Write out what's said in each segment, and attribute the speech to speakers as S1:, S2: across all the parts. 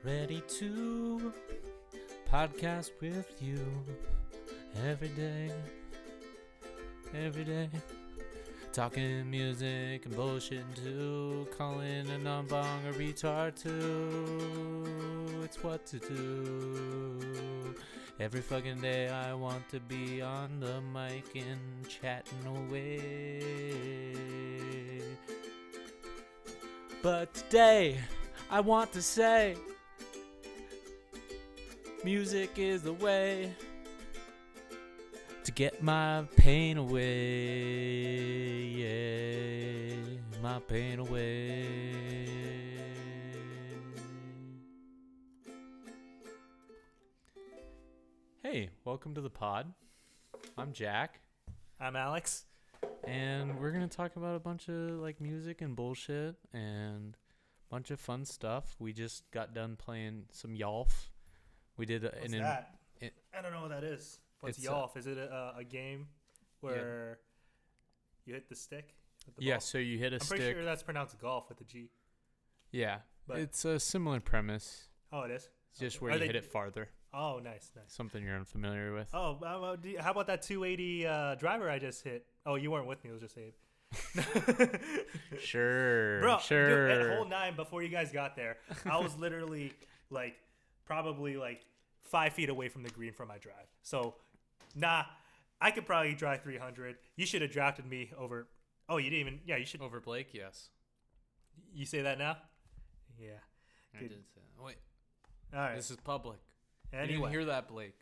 S1: Ready to podcast with you every day. Talking music and bullshit too. Calling a non-bong a retard too. It's what to do. Every fucking day I want to be on the mic and chatting away. But today I want to say music is the way to get my pain away, yeah, my pain away. Hey, welcome to the pod. I'm Jack,
S2: I'm Alex.
S1: and we're gonna talk about a bunch of like music and bullshit and a bunch of fun stuff. We just got done playing some Yolf. We did
S2: What's that? I don't know what that is. What's
S1: it's
S2: Yolf? Is it a game where you hit the stick with the
S1: Yeah,
S2: ball?
S1: so you hit a
S2: I'm
S1: stick.
S2: pretty sure that's pronounced golf with a G.
S1: Yeah,
S2: But-
S1: it's a similar premise,
S2: Oh, it is?
S1: just
S2: Okay.
S1: where
S2: Are
S1: you
S2: they-
S1: hit it farther.
S2: Oh, nice.
S1: Something you're unfamiliar with.
S2: Oh, how about that 280 driver I just hit? Oh, you weren't with me. It was just Abe.
S1: Sure,
S2: Bro,
S1: sure.
S2: dude, at hole 9 before you guys got there, I was literally probably 5 feet away from the green from my drive. So, I could probably drive 300. You should have drafted me over. Oh, you didn't even. Yeah, you should.
S1: Over Blake, yes.
S2: You say that now? Yeah.
S1: I
S2: Good.
S1: did say that. Wait,
S2: All right.
S1: this is public. You didn't
S2: Anyway,
S1: hear that, Blake.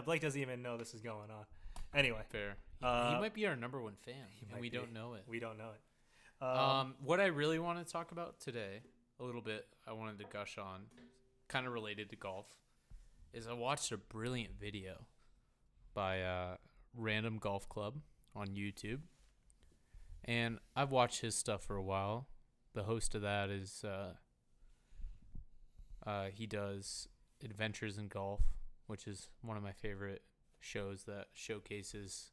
S2: Blake doesn't even know this is going on. Anyway,
S1: Fair. He
S2: Uh,
S1: might be our number one fan, and
S2: might
S1: we
S2: be.
S1: don't know it.
S2: we don't know it.
S1: What I really want to talk about today, a little bit, I wanted to gush on, kind of related to golf, is I watched a brilliant video by Random Golf Club on YouTube, and I've watched his stuff for a while. The host of that is he does Adventures in Golf, which is one of my favorite shows that showcases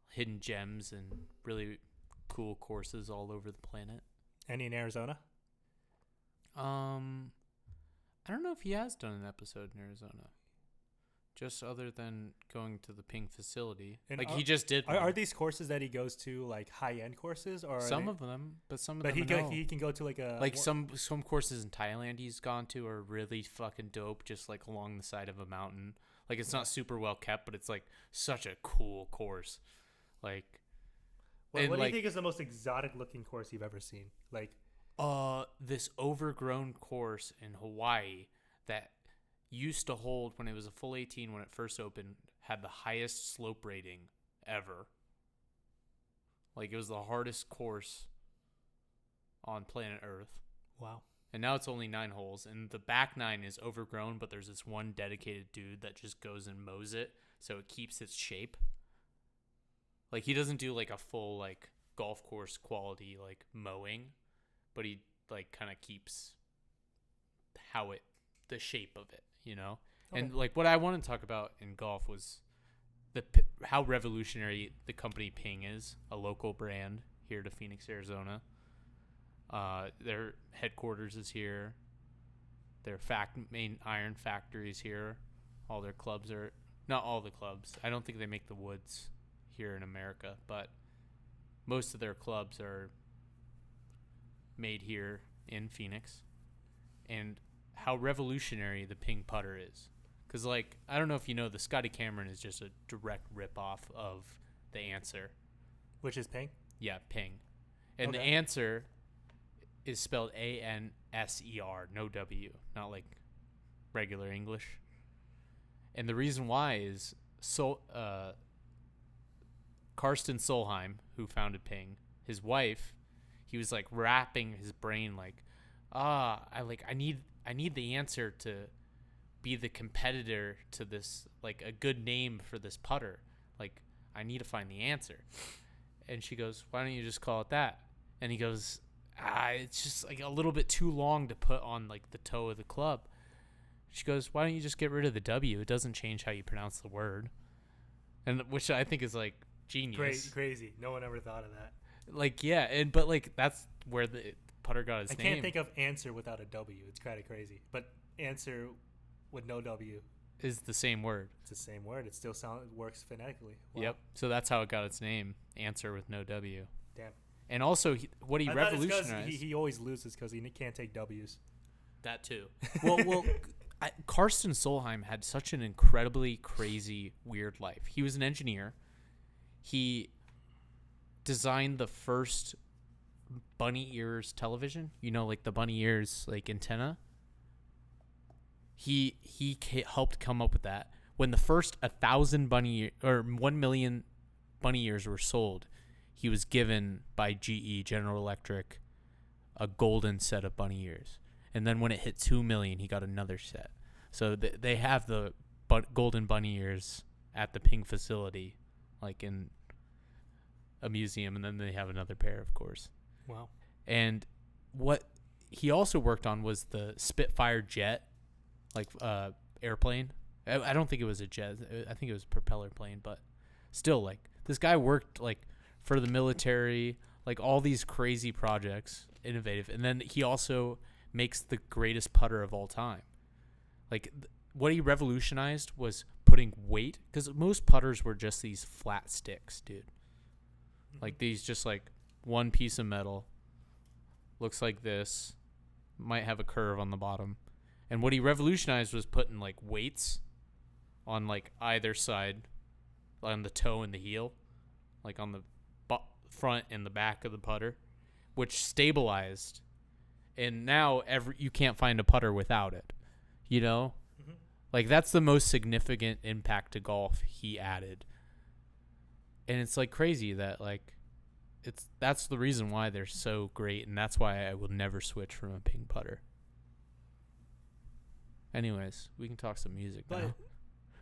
S1: hidden gems and really cool courses all over the planet.
S2: Any in Arizona?
S1: I don't know if he has done an episode in Arizona. Just other than going to the Ping facility.
S2: And
S1: Like he just did
S2: Are
S1: one.
S2: these courses that he goes to high end courses, or
S1: Some of them, but some of
S2: But
S1: them
S2: he can go to a
S1: like some courses in Thailand he's gone to are really fucking dope, just like along the side of a mountain. Like it's not super well kept, but it's like such a cool course. Like
S2: What
S1: and,
S2: do you
S1: like,
S2: think is the most exotic looking course you've ever seen?
S1: this overgrown course in Hawaii that used to hold, when it was a full 18 when it first opened, had the highest slope rating ever. Like it was the hardest course on planet Earth.
S2: Wow.
S1: And now it's only 9 holes, and the back 9 is overgrown, but there's this one dedicated dude that just goes and mows it so it keeps its shape. Like he doesn't do like a full like golf course quality like mowing, but he like kind of keeps the shape of it, you know?
S2: Okay.
S1: And like what I want to talk about in golf was how revolutionary the company Ping is, a local brand here to Phoenix, Arizona. Their headquarters is here. Their main iron factory is here. All their clubs are, not all the clubs. I don't think they make the woods here in America, but most of their clubs are made here in Phoenix. And how revolutionary the Ping putter is. Because, like, I don't know if you know, the Scotty Cameron is just a direct ripoff of the Answer.
S2: Which is Ping?
S1: Yeah, Ping. And the
S2: Okay.
S1: Answer is spelled Anser, no W, not like regular English. And the reason why is Karsten Solheim, who founded Ping, his wife, he was like wrapping his brain like, I need the Answer to be the competitor to this, like a good name for this putter. Like I need to find the Answer. And she goes, why don't you just call it that? And he goes, it's just like a little bit too long to put on like the toe of the club. She goes, why don't you just get rid of the W? It doesn't change how you pronounce the word. And which I think is like genius.
S2: Crazy. No one ever thought of that.
S1: Like, yeah. But like, that's where the putter got its
S2: I
S1: name
S2: can't think of answer without a W. It's kind of crazy. But answer with no W,
S1: is the same word.
S2: it's the same word. It still works phonetically. Wow.
S1: Yep. So that's how it got its name. Answer with no W.
S2: Damn.
S1: And also, what he
S2: I thought it's 'cause
S1: revolutionized.
S2: he always loses because he can't take W's.
S1: That too. Well, Karsten Solheim had such an incredibly crazy, weird life. He was an engineer. He designed the first bunny ears television. You know, like the bunny ears, like antenna. He helped come up with that. When the first 1,000 bunny or 1 million bunny ears were sold, he was given by GE General Electric a golden set of bunny ears. And then when it hit 2 million, he got another set. So they have the golden bunny ears at the Ping facility, like in a museum, and then they have another pair, of course.
S2: Wow.
S1: And what he also worked on was the Spitfire jet, like airplane. I don't think it was a jet. I think it was a propeller plane, but still, like, this guy worked like for the military, like all these crazy projects, innovative. And then he also makes the greatest putter of all time. Like, what he revolutionized was putting weight, because most putters were just these flat sticks, dude. Like these, just like one piece of metal, looks like this, might have a curve on the bottom. And what he revolutionized was putting like weights on like either side, on the toe and the heel, like on the front and the back of the putter, which stabilized. And now you can't find a putter without it, you know?
S2: Mm-hmm.
S1: Like, that's the most significant impact to golf he added. And it's like crazy that like that's the reason why they're so great, and that's why I will never switch from a Ping putter. Anyways, we can talk some music now.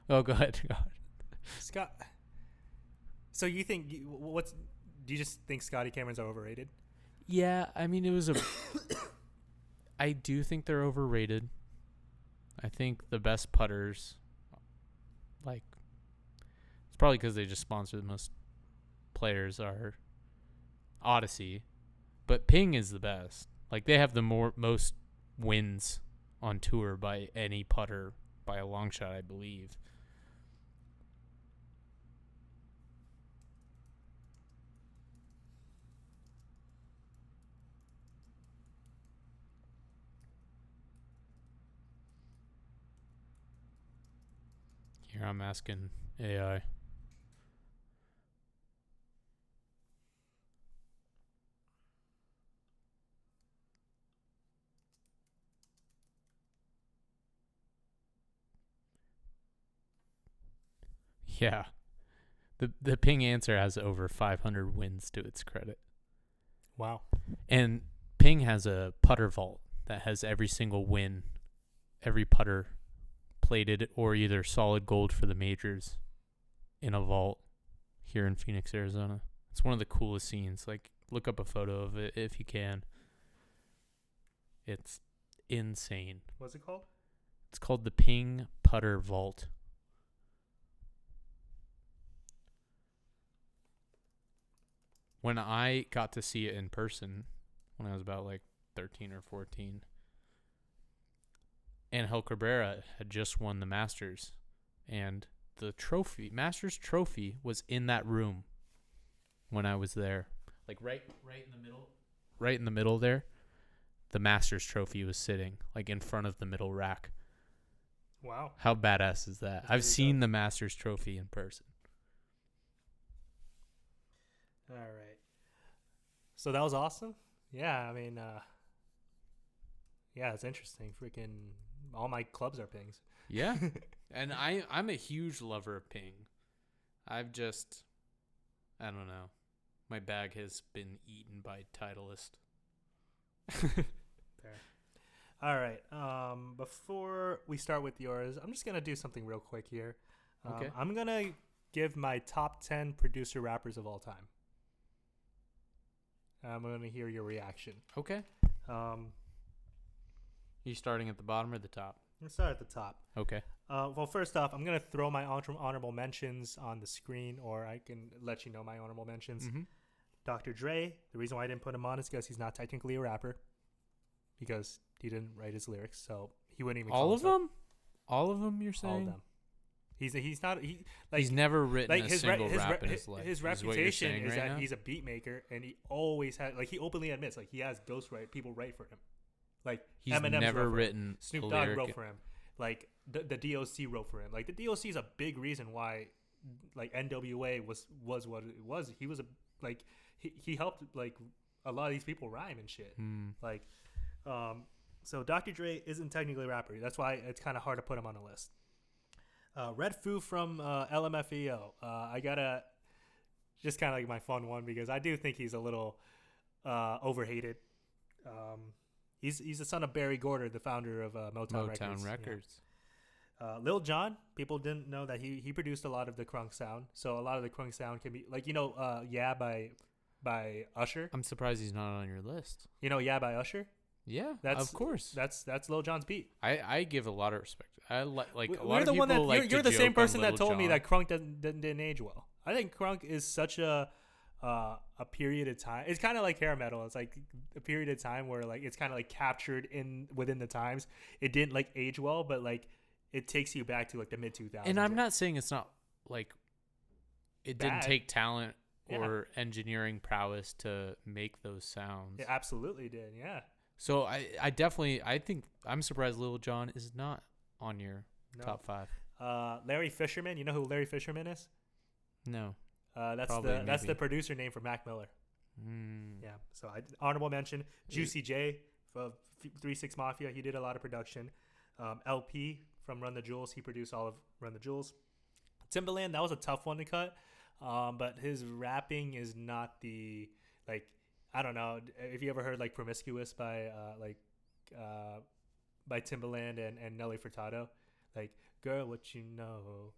S1: Oh, go ahead.
S2: Scott. So you think do you just think Scotty Camerons are overrated?
S1: Yeah, I mean, I do think they're overrated. I think the best putters, like, it's probably because they just sponsor the most players, are Odyssey, but Ping is the best. Like, they have the most wins on tour by any putter by a long shot, I believe. Here, I'm asking AI. Yeah. The Ping answer has over 500 wins to its credit.
S2: Wow.
S1: And Ping has a putter vault that has every single win, every putter plated or either solid gold for the majors in a vault here in Phoenix, Arizona. It's one of the coolest scenes. Like, look up a photo of it if you can. It's insane.
S2: What's it called?
S1: It's called the Ping Putter Vault. When I got to see it in person, when I was about like 13 or 14, Angel Cabrera had just won the Masters, and the Masters trophy, was in that room when I was there. Like right in the middle there, the Masters trophy was sitting like in front of the middle rack.
S2: Wow.
S1: How badass is that?
S2: That's
S1: I've
S2: really
S1: seen
S2: dope.
S1: the Masters trophy in person.
S2: All right. So that was awesome. Yeah, I mean, yeah, it's interesting. Freaking, all my clubs are Pings.
S1: Yeah. And I'm a huge lover of Ping. I don't know. My bag has been eaten by Titleist.
S2: Fair. All right. Before we start with yours, I'm just gonna do something real quick here.
S1: Okay.
S2: I'm gonna give my top 10 producer rappers of all time. I'm gonna hear your reaction.
S1: Okay.
S2: Um,
S1: You starting at the bottom or the top?
S2: let's start at the top.
S1: Okay.
S2: Well, first off, I'm gonna throw my honorable mentions on the screen, or I can let you know my honorable mentions.
S1: Mm-hmm.
S2: Dr. Dre. The reason why I didn't put him on is because he's not technically a rapper. because he didn't write his lyrics, so he wouldn't even.
S1: All
S2: call
S1: of
S2: himself-
S1: them? All of them, you're saying?
S2: All of them. He's not like
S1: He's never written
S2: like
S1: a single rap in
S2: his
S1: his life.
S2: his
S1: is what you're
S2: reputation
S1: saying
S2: is
S1: right
S2: that
S1: now?
S2: he's a beat maker, and he always had like he openly admits like he has ghostwrite people write for him, like
S1: He's
S2: Eminem's
S1: never
S2: wrote for him.
S1: written
S2: Snoop
S1: a
S2: Dogg
S1: lyric.
S2: wrote for him, like the DOC wrote for him. Like the DOC is a big reason why like NWA was what it was. He was a like he helped like a lot of these people rhyme and shit.
S1: Hmm.
S2: Like, so Dr. Dre isn't technically a rapper. That's why it's kind of hard to put him on the list. Red Foo from LMFAO. I gotta just kind of like my fun one because I do think he's a little overhated. He's the son of Barry Gorder, the founder of Motown Records. Yeah. Lil Jon, people didn't know that he produced a lot of the crunk sound. So a lot of the crunk sound can be like Yeah by Usher.
S1: I'm surprised he's not on your list.
S2: You know Yeah by Usher.
S1: Yeah,
S2: That's
S1: of course.
S2: That's Lil Jon's beat.
S1: I give a lot of respect. I like a
S2: We're
S1: lot
S2: the
S1: of
S2: one
S1: people
S2: that
S1: like
S2: you're
S1: to
S2: the same
S1: joke on
S2: person that
S1: Lil
S2: told me
S1: Jon.
S2: that crunk didn't age well. I think crunk is such a period of time. It's kind of like hair metal. It's like a period of time where like it's kind of like captured within the times. It didn't like age well, but like it takes you back to like the mid 2000s.
S1: And I'm not saying it's not like it didn't
S2: Bad.
S1: take talent
S2: Yeah.
S1: or engineering prowess to make those sounds.
S2: It absolutely did. Yeah.
S1: So I definitely think I'm surprised Lil Jon is not on your
S2: No.
S1: top 5.
S2: Larry Fisherman. You know who Larry Fisherman is?
S1: No.
S2: That's
S1: Probably,
S2: that's the
S1: maybe.
S2: producer name for Mac Miller.
S1: Mm.
S2: Yeah. So honorable mention. Juicy J from 3-6 Mafia. He did a lot of production. LP from Run the Jewels. He produced all of Run the Jewels. Timbaland. That was a tough one to cut. But his rapping is not the like. I don't know if you ever heard like "Promiscuous" by Timbaland and Nelly Furtado, like "Girl, what you know."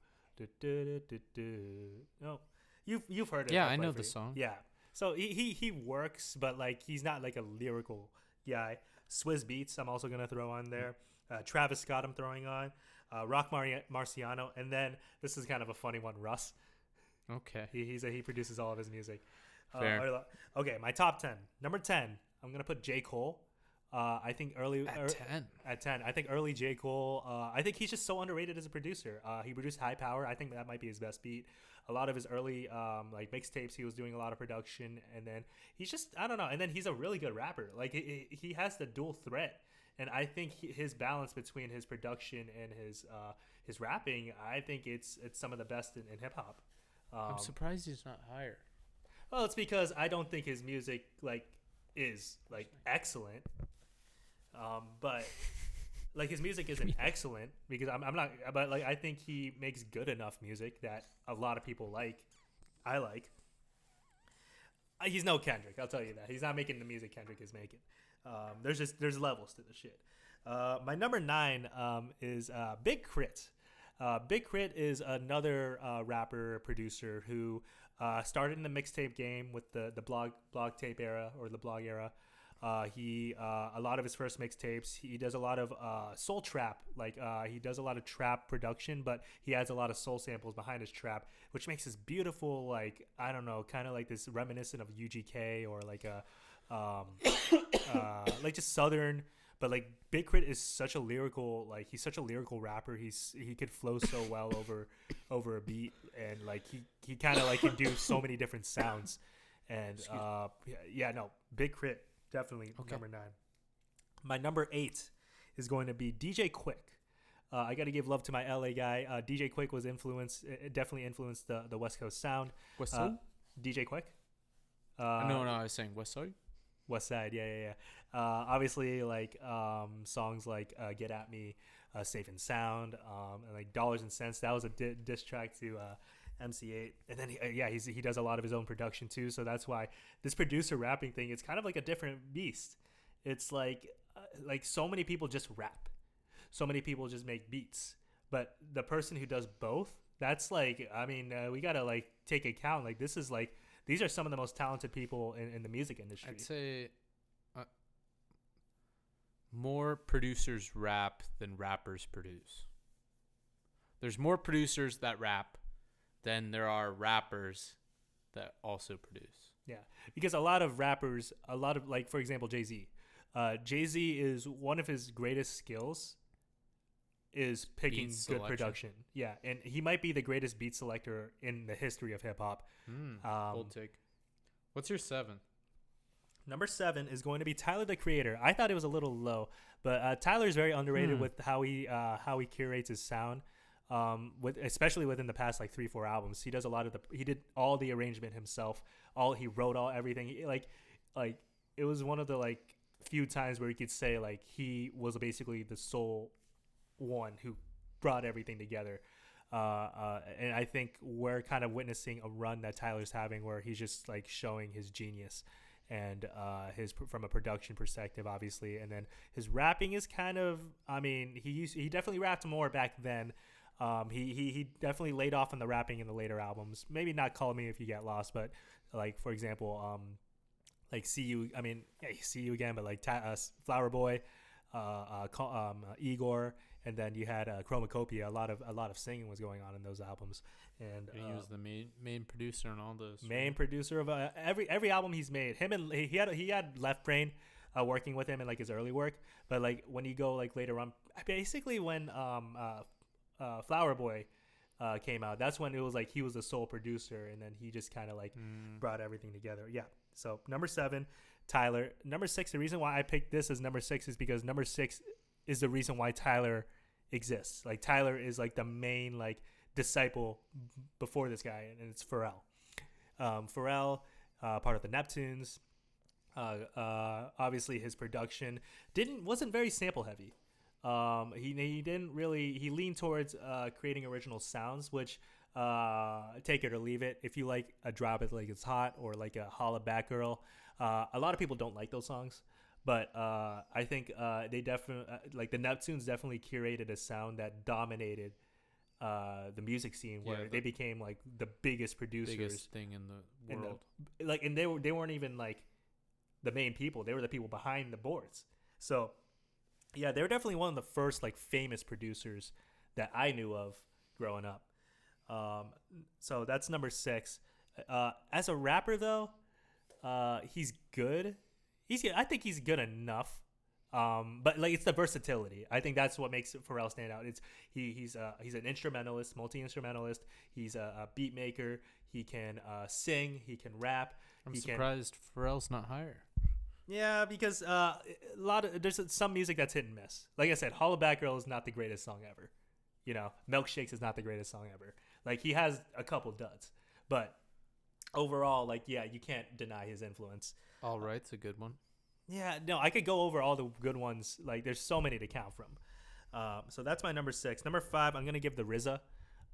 S2: No, you've heard it.
S1: Yeah,
S2: I'll
S1: I
S2: play
S1: know
S2: for
S1: the
S2: you.
S1: song.
S2: Yeah, so he works, but like he's not like a lyrical guy. Swizz Beats, I'm also gonna throw on there. Travis Scott, I'm throwing on. Rock Marciano, and then this is kind of a funny one. Russ.
S1: Okay.
S2: He produces all of his music.
S1: Fair.
S2: Okay, my top 10. Number 10, I'm gonna put J. Cole. I think early
S1: At 10.
S2: At 10, I think early J. Cole. I think he's just so underrated as a producer. He produced High Power. I think that might be his best beat. A lot of his early like mixtapes, he was doing a lot of production, and then he's just I don't know. And then he's a really good rapper. Like he has the dual threat, and I think his balance between his production and his rapping, I think it's some of the best in hip hop.
S1: I'm surprised he's not higher.
S2: Well, it's because I don't think his music like is like excellent. But like his music isn't excellent because I'm not. But like I think he makes good enough music that a lot of people like. I like. He's no Kendrick. I'll tell you that he's not making the music Kendrick is making. There's levels to the shit. My number 9 is Big Crit. Big Crit is another rapper producer who started in the mixtape game with the blog tape era or the blog era. He a lot of his first mixtapes, he does a lot of soul trap. Like he does a lot of trap production, but he adds a lot of soul samples behind his trap, which makes this beautiful, like I don't know, kind of like this reminiscent of UGK or like a like just southern. But like Big Crit is such a lyrical, like he's such a lyrical rapper. He could flow so well over a beat, and like he kind of like can do so many different sounds. And no, Big Crit definitely number 9. My number 8 is going to be DJ Quick. I got to give love to my LA guy. DJ Quick was definitely influenced the West Coast sound.
S1: West Side?
S2: DJ Quick.
S1: No, I was saying West Side.
S2: West Side, yeah. Obviously, like songs like "Get at Me," "Safe and Sound," and like "Dollars and Cents." That was a diss track to MC8, and then he does a lot of his own production too. So that's why this producer rapping thing, it's kind of like a different beast. It's like so many people just rap, so many people just make beats, but the person who does both, that's like we gotta like take account. Like this is like. These are some of the most talented people in the music industry.
S1: I'd say more producers rap than rappers produce. There's more producers that rap than there are rappers that also produce.
S2: Yeah, because a lot of rappers, like for example Jay-Z, Jay-Z is one of his greatest skills is picking
S1: Beat
S2: good
S1: selection.
S2: production. Yeah, and he might be the greatest beat selector in the history of hip hop.
S1: Bold take. What's your 7?
S2: Number 7 is going to be Tyler the Creator. I thought it was a little low, but Tyler's very underrated with how he curates his sound. With especially within the past like 3-4 albums, he does a lot of he did all the arrangement himself. He wrote everything. Like it was one of the like few times where you could say like he was basically the sole one who brought everything together. And I think we're kind of witnessing a run that Tyler's having where he's just like showing his genius and his from a production perspective, obviously, and then his rapping is kind of. I mean, he definitely rapped more back then. He definitely laid off on the rapping in the later albums. Maybe not Call Me If You Get Lost, but like for example, like See You. I mean, yeah, See You Again, but like Flower Boy, Igor, and then you had Chromacopia. A lot of singing was going on in those albums, and
S1: He was the main producer on all those.
S2: main producer of every album he's made. He had Left Brain working with him in like his early work, but like when you go like later on, basically when Flower Boy came out, that's when it was like he was the sole producer, and then he just kind of like brought everything together. Yeah. So number 7, Tyler. Number 6. The reason why I picked this as number 6 is because number 6 is the reason why Tyler exists. Like Tyler is like the main like disciple before this guy, and it's Pharrell. Pharrell, part of the Neptunes. Obviously, his production wasn't very sample heavy. He didn't really. He leaned towards creating original sounds, which take it or leave it. If you like a Drop It Like It's Hot or like a Holla Back Girl, a lot of people don't like those songs. But I think they definitely like the Neptunes definitely curated a sound that dominated the music scene, where they became like the biggest producers,
S1: biggest thing in the world.
S2: And they weren't even like the main people; they were the people behind the boards. So yeah, they were definitely one of the first like famous producers that I knew of growing up. So that's number 6. As a rapper, though, he's good. I think he's good enough. But like it's the versatility. I think that's what makes Pharrell stand out. He's an instrumentalist, multi-instrumentalist. He's a beat maker. He can sing. He can rap.
S1: I'm surprised Pharrell's not higher.
S2: Yeah, because there's some music that's hit and miss. Like I said, Holla Back Girl is not the greatest song ever. You know, Milkshakes is not the greatest song ever. Like he has a couple duds, but overall, like yeah, you can't deny his influence.
S1: All Right's a good one.
S2: Yeah, no, I could go over all the good ones. Like there's so many to count from. So that's my number 6. Number 5, I'm gonna give the RZA.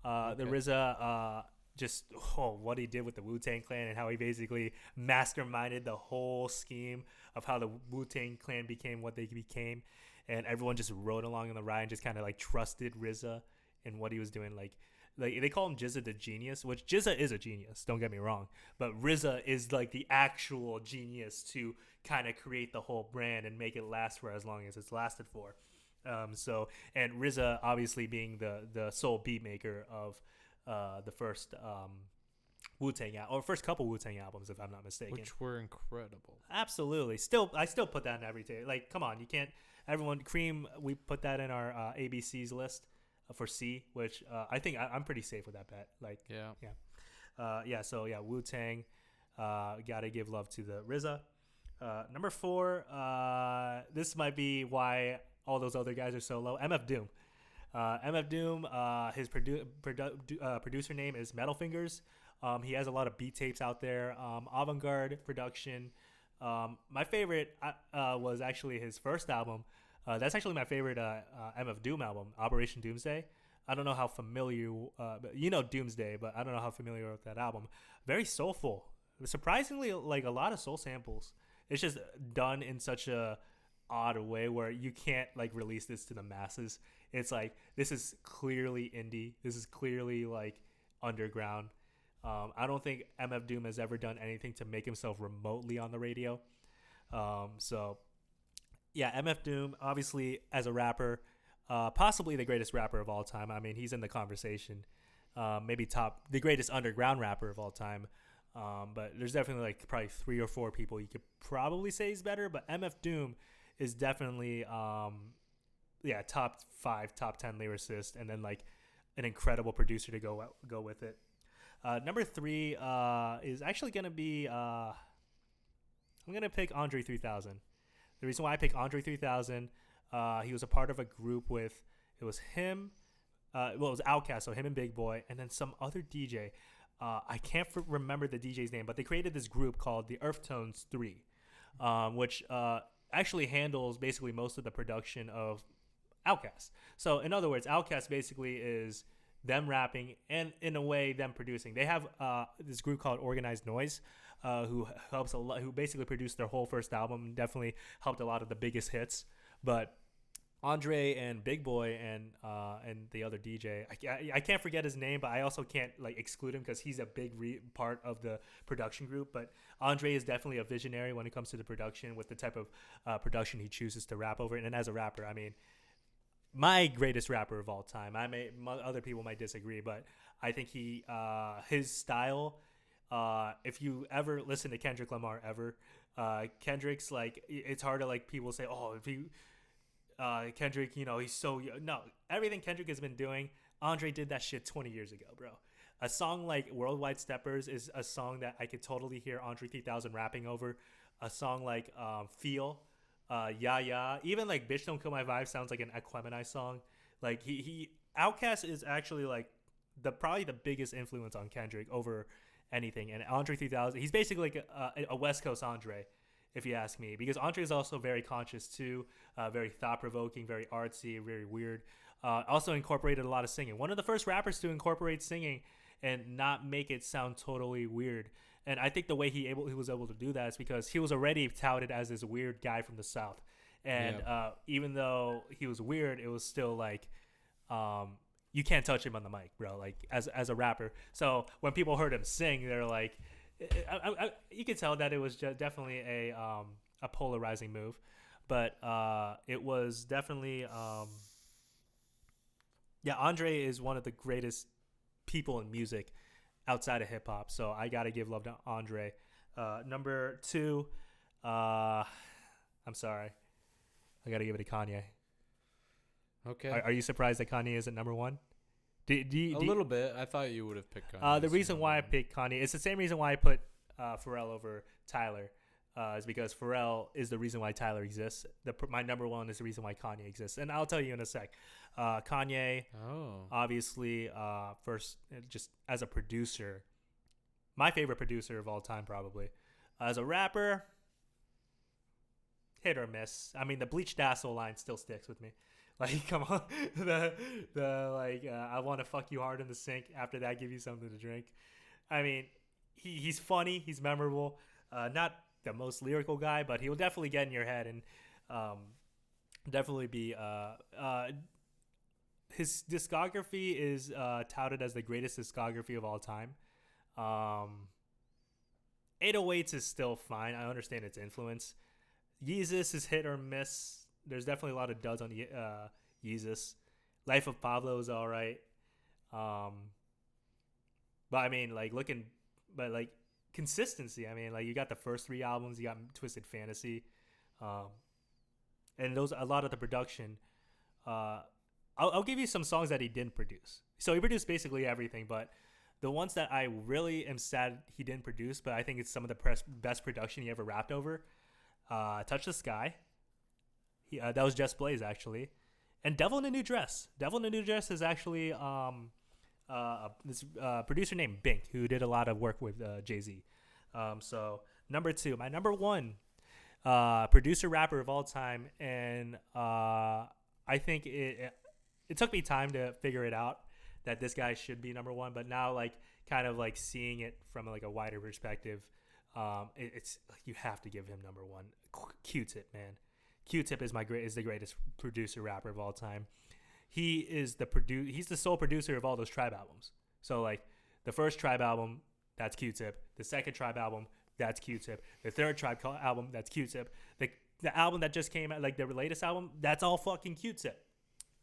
S2: The RZA, just what he did with the Wu-Tang Clan and how he basically masterminded the whole scheme of how the Wu-Tang Clan became what they became, and everyone just rode along on the ride and just kind of like trusted RZA in what he was doing. Like they call him Jizza the genius, which Jizza is a genius, don't get me wrong, but RZA is like the actual genius to kind of create the whole brand and make it last for as long as it's lasted for. And RZA obviously being the sole beat maker of the first Wu-Tang or first couple Wu-Tang albums, if I'm not mistaken,
S1: which were incredible.
S2: Absolutely. I still put that in every day. Like, come on, you can't. Everyone, Cream, we put that in our ABCs list for C, which I think I'm pretty safe with that bet. Like, yeah. So yeah, Wu-Tang. Gotta give love to the RZA. Number 4. This might be why all those other guys are so low. MF Doom. MF Doom, his producer name is Metal Fingers. He has a lot of beat tapes out there. Avant-garde production. My favorite was actually his first album. That's actually my favorite MF Doom album, Operation Doomsday. I don't know how familiar, you know Doomsday, but I don't know how familiar with that album. Very soulful. Surprisingly, like a lot of soul samples. It's just done in such a odd way where you can't like release this to the masses. It's like, this is clearly indie. This is clearly like underground. I don't think MF Doom has ever done anything to make himself remotely on the radio. So yeah, MF Doom, obviously as a rapper, possibly the greatest rapper of all time. I mean, he's in the conversation. Maybe the greatest underground rapper of all time. But there's definitely like probably 3 or 4 people you could probably say he's better. But MF Doom is definitely yeah, top 5, top 10 lyricist, and then like an incredible producer to go with it. Number 3 is actually gonna be I'm gonna pick Andre 3000. The reason why I pick Andre 3000, he was a part of a group with it was him, it was Outkast, so him and Big Boy, and then some other DJ. I can't remember the DJ's name, but they created this group called the Earth Tones 3, which actually handles basically most of the production of Outkast. So in other words, Outkast basically is them rapping and in a way them producing. They have this group called Organized Noise, who helps a lot, who basically produced their whole first album and definitely helped a lot of the biggest hits. But Andre and Big Boy and the other DJ, I can't forget his name, but I also can't like exclude him because he's a big part of the production group. But Andre is definitely a visionary when it comes to the production with the type of production he chooses to rap over. And as a rapper, I mean, my greatest rapper of all time. Other people might disagree, but I think his style. If you ever listen to Kendrick Lamar ever, Kendrick's like it's hard to like people say, oh, if you Kendrick, you know, he's so no. Everything Kendrick has been doing, Andre did that shit 20 years ago, bro. A song like Worldwide Steppers is a song that I could totally hear Andre 3000 rapping over. A song like Feel, Yeah Yeah, even like Bitch Don't Kill My Vibe sounds like an Aquemini song. Like he Outkast is actually like probably the biggest influence on Kendrick over anything. And Andre 3000, he's basically like a West Coast Andre, if you ask me, because Andre is also very conscious too, very thought-provoking, very artsy, very weird. Also incorporated a lot of singing. One of the first rappers to incorporate singing and not make it sound totally weird. And I think the way he was able to do that is because he was already touted as this weird guy from the South. And even though he was weird, it was still like you can't touch him on the mic, bro, like as a rapper. So when people heard him sing, they're like, you could tell that it was definitely a polarizing move, but it was definitely Andre is one of the greatest people in music outside of hip hop, so I gotta give love to Andre. Number 2, I'm sorry, I gotta give it to Kanye.
S1: Okay.
S2: Are you surprised that Kanye isn't number 1?
S1: A little bit. I thought you would have picked Kanye.
S2: The reason why I picked Kanye, it's the same reason why I put Pharrell over Tyler, is because Pharrell is the reason why Tyler exists. My number 1 is the reason why Kanye exists, and I'll tell you in a sec. Kanye, obviously, first just as a producer, my favorite producer of all time probably. As a rapper, hit or miss. I mean, the Bleach Dazzle line still sticks with me. Like, come on, I want to fuck you hard in the sink. After that, give you something to drink. I mean, he's funny, he's memorable. Not the most lyrical guy, but he will definitely get in your head and definitely be. His discography is touted as the greatest discography of all time. 808s is still fine. I understand its influence. Yeezus is hit or miss. There's definitely a lot of duds on Yeezus. Life of Pablo is all right. But I mean, like consistency. I mean, like you got the first 3 albums, you got Twisted Fantasy, and a lot of the production. I'll give you some songs that he didn't produce. So he produced basically everything, but the ones that I really am sad he didn't produce, but I think it's some of the best production he ever rapped over. Touch the Sky. That was Just Blaze, actually. And Devil in a New Dress. Devil in a New Dress is actually this producer named Bink, who did a lot of work with Jay-Z. So, number 2. My number 1 producer rapper of all time. And I think it took me time to figure it out that this guy should be number 1. But now, like, kind of like seeing it from like a wider perspective, it's like you have to give him number 1. Q-Tip, man. Q-Tip is the greatest producer rapper of all time. He is he's the sole producer of all those Tribe albums. So like the first Tribe album, that's Q-Tip. The second Tribe album, that's Q-Tip. The third Tribe album, that's Q-Tip. The album that just came out, like the latest album, that's all fucking Q-Tip.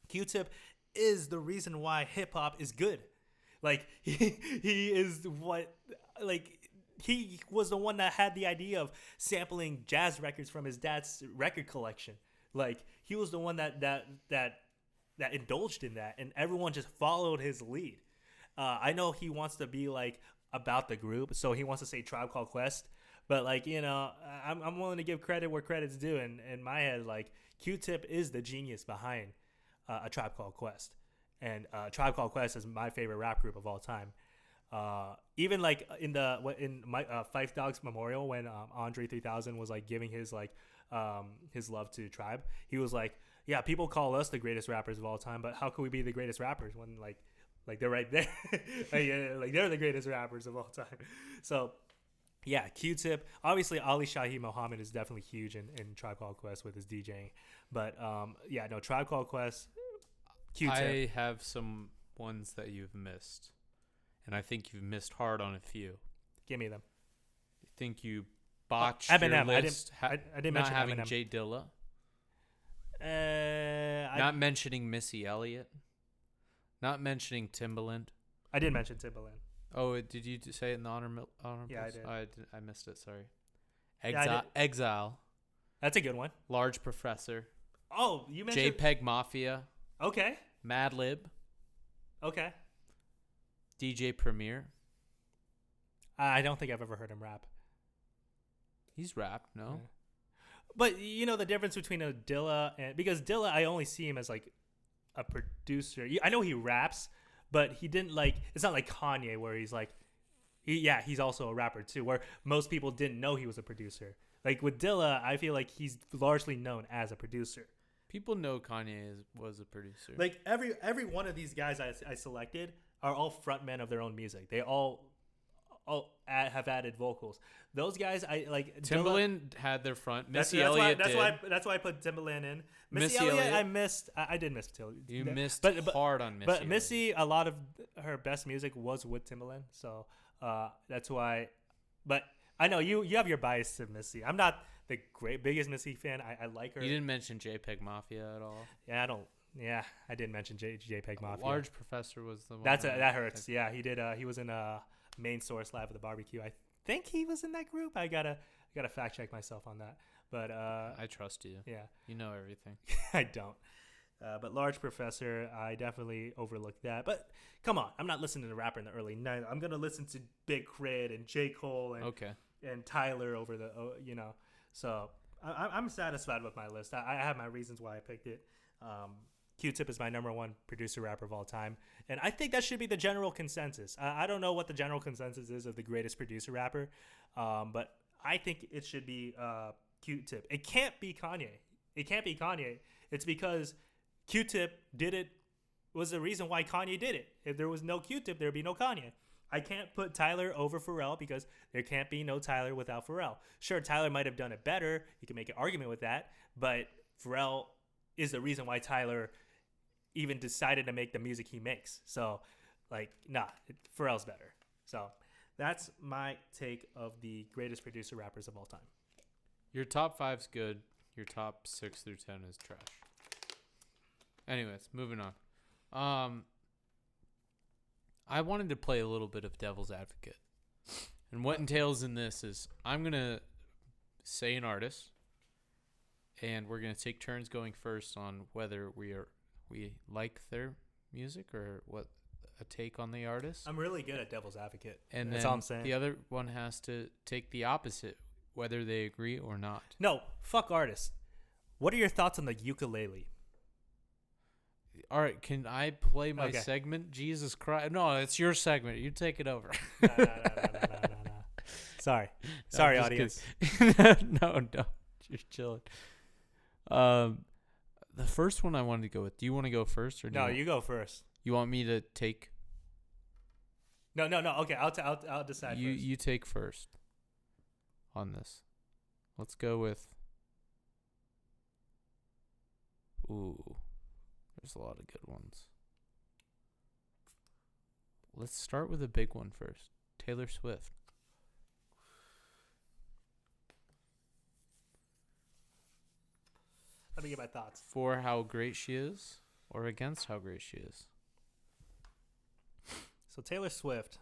S2: Q-Tip is the reason why hip hop is good. Like he is what, like, he was the one that had the idea of sampling jazz records from his dad's record collection. Like he was the one that indulged in that, and everyone just followed his lead. I know he wants to be like about the group, so he wants to say Tribe Called Quest, but like I'm willing to give credit where credit's due. And in my head, like Q-Tip is the genius behind A Tribe Called Quest, and Tribe Called Quest is my favorite rap group of all time. Even like in Phife Dawg's memorial, when Andre 3000 was like giving his his love to Tribe, he was like, yeah, people call us the greatest rappers of all time, but how can we be the greatest rappers when like they're right there? Like they're the greatest rappers of all time. So yeah, Q-Tip. Obviously, Ali Shahi Muhammad is definitely huge in Tribe Called Quest with his DJing. But yeah, no, Tribe Called Quest, Q-Tip.
S1: I have some ones that you've missed, and I think you've missed hard on a few.
S2: Give me them.
S1: I think you botched
S2: Eminem.
S1: your list.
S2: I didn't
S1: not
S2: mention
S1: having
S2: Eminem.
S1: Jay Dilla.
S2: I
S1: Not mentioning Missy Elliott. Not mentioning Timbaland.
S2: did mention Timbaland.
S1: Oh, did you say it in the honor?
S2: Yeah, I did.
S1: I missed it. Sorry.
S2: Yeah, I did.
S1: Exile.
S2: That's a good one.
S1: Large Professor.
S2: Oh, you mentioned
S1: JPEG Mafia.
S2: Okay.
S1: Madlib.
S2: Okay.
S1: DJ Premier.
S2: I don't think I've ever heard him rap.
S1: He's rapped, no?
S2: Yeah. But you know the difference between a Dilla and, because Dilla, I only see him as like a producer. I know he raps, but he didn't like. It's not like Kanye where he's like, he's also a rapper too. Where most people didn't know he was a producer. Like with Dilla, I feel like he's largely known as a producer.
S1: People know Kanye was a producer.
S2: Like every one of these guys I selected are all frontmen of their own music. They all have added vocals. Those guys, I like.
S1: Timbaland had their front.
S2: That's
S1: Elliott
S2: why,
S1: did.
S2: that's why I put Timbaland in.
S1: Missy
S2: Elliott,
S1: Elliott.
S2: I missed. I did miss Timbaland.
S1: You missed
S2: but
S1: hard on Missy.
S2: But Missy, a lot of her best music was with Timbaland, so that's why. But I know you have your bias to Missy. I'm not the biggest Missy fan. I like her.
S1: You didn't mention JPEG Mafia at all.
S2: Yeah, I don't. Yeah, I didn't mention JPEG Mafia.
S1: Large Professor was the one.
S2: That hurts. Yeah, he did. He was in Main Source Live at the Barbecue. I think he was in that group. I gotta fact check myself on that. But
S1: I trust you.
S2: Yeah,
S1: you know everything.
S2: I don't. But Large Professor, I definitely overlooked that. But come on, I'm not listening to rapper in the early 90s. I'm gonna listen to Big Crit and J. Cole and Tyler over the So I'm satisfied with my list. I have my reasons why I picked it. Q-Tip is my number one producer rapper of all time. And I think that should be the general consensus. I don't know what the general consensus is of the greatest producer rapper, but I think it should be Q-Tip. It can't be Kanye. It's because Q-Tip did it, was the reason why Kanye did it. If there was no Q-Tip, there'd be no Kanye. I can't put Tyler over Pharrell because there can't be no Tyler without Pharrell. Sure, Tyler might have done it better. You can make an argument with that. But Pharrell is the reason why Tyler even decided to make the music he makes. So, Pharrell's better. So, that's my take of the greatest producer rappers of all time.
S1: Your top 5's good. Your top 6 through 10 is trash. Anyways, moving on. I wanted to play a little bit of devil's advocate. And what entails in this is I'm going to say an artist, and we're going to take turns going first on whether we like their music or what a take on the artist.
S2: I'm really good at devil's advocate.
S1: And
S2: that's
S1: then
S2: all I'm saying.
S1: The other one has to take the opposite, whether they agree or not.
S2: No, fuck artists. What are your thoughts on the ukulele?
S1: All right, can I play my
S2: Okay.
S1: segment? Jesus Christ. No, it's your segment. You take it over.
S2: No. Sorry,
S1: I'm
S2: audience.
S1: No, you're chilling. The first one I wanted to go with. Do you want to go first, or
S2: No, you go first.
S1: you want me to take?
S2: No. Okay, I'll decide first.
S1: You take first on this. Let's go with. Ooh, there's a lot of good ones. Let's start with a big one first. Taylor Swift.
S2: Let me get my thoughts.
S1: For how great she is, or against how great she is.
S2: So Taylor Swift,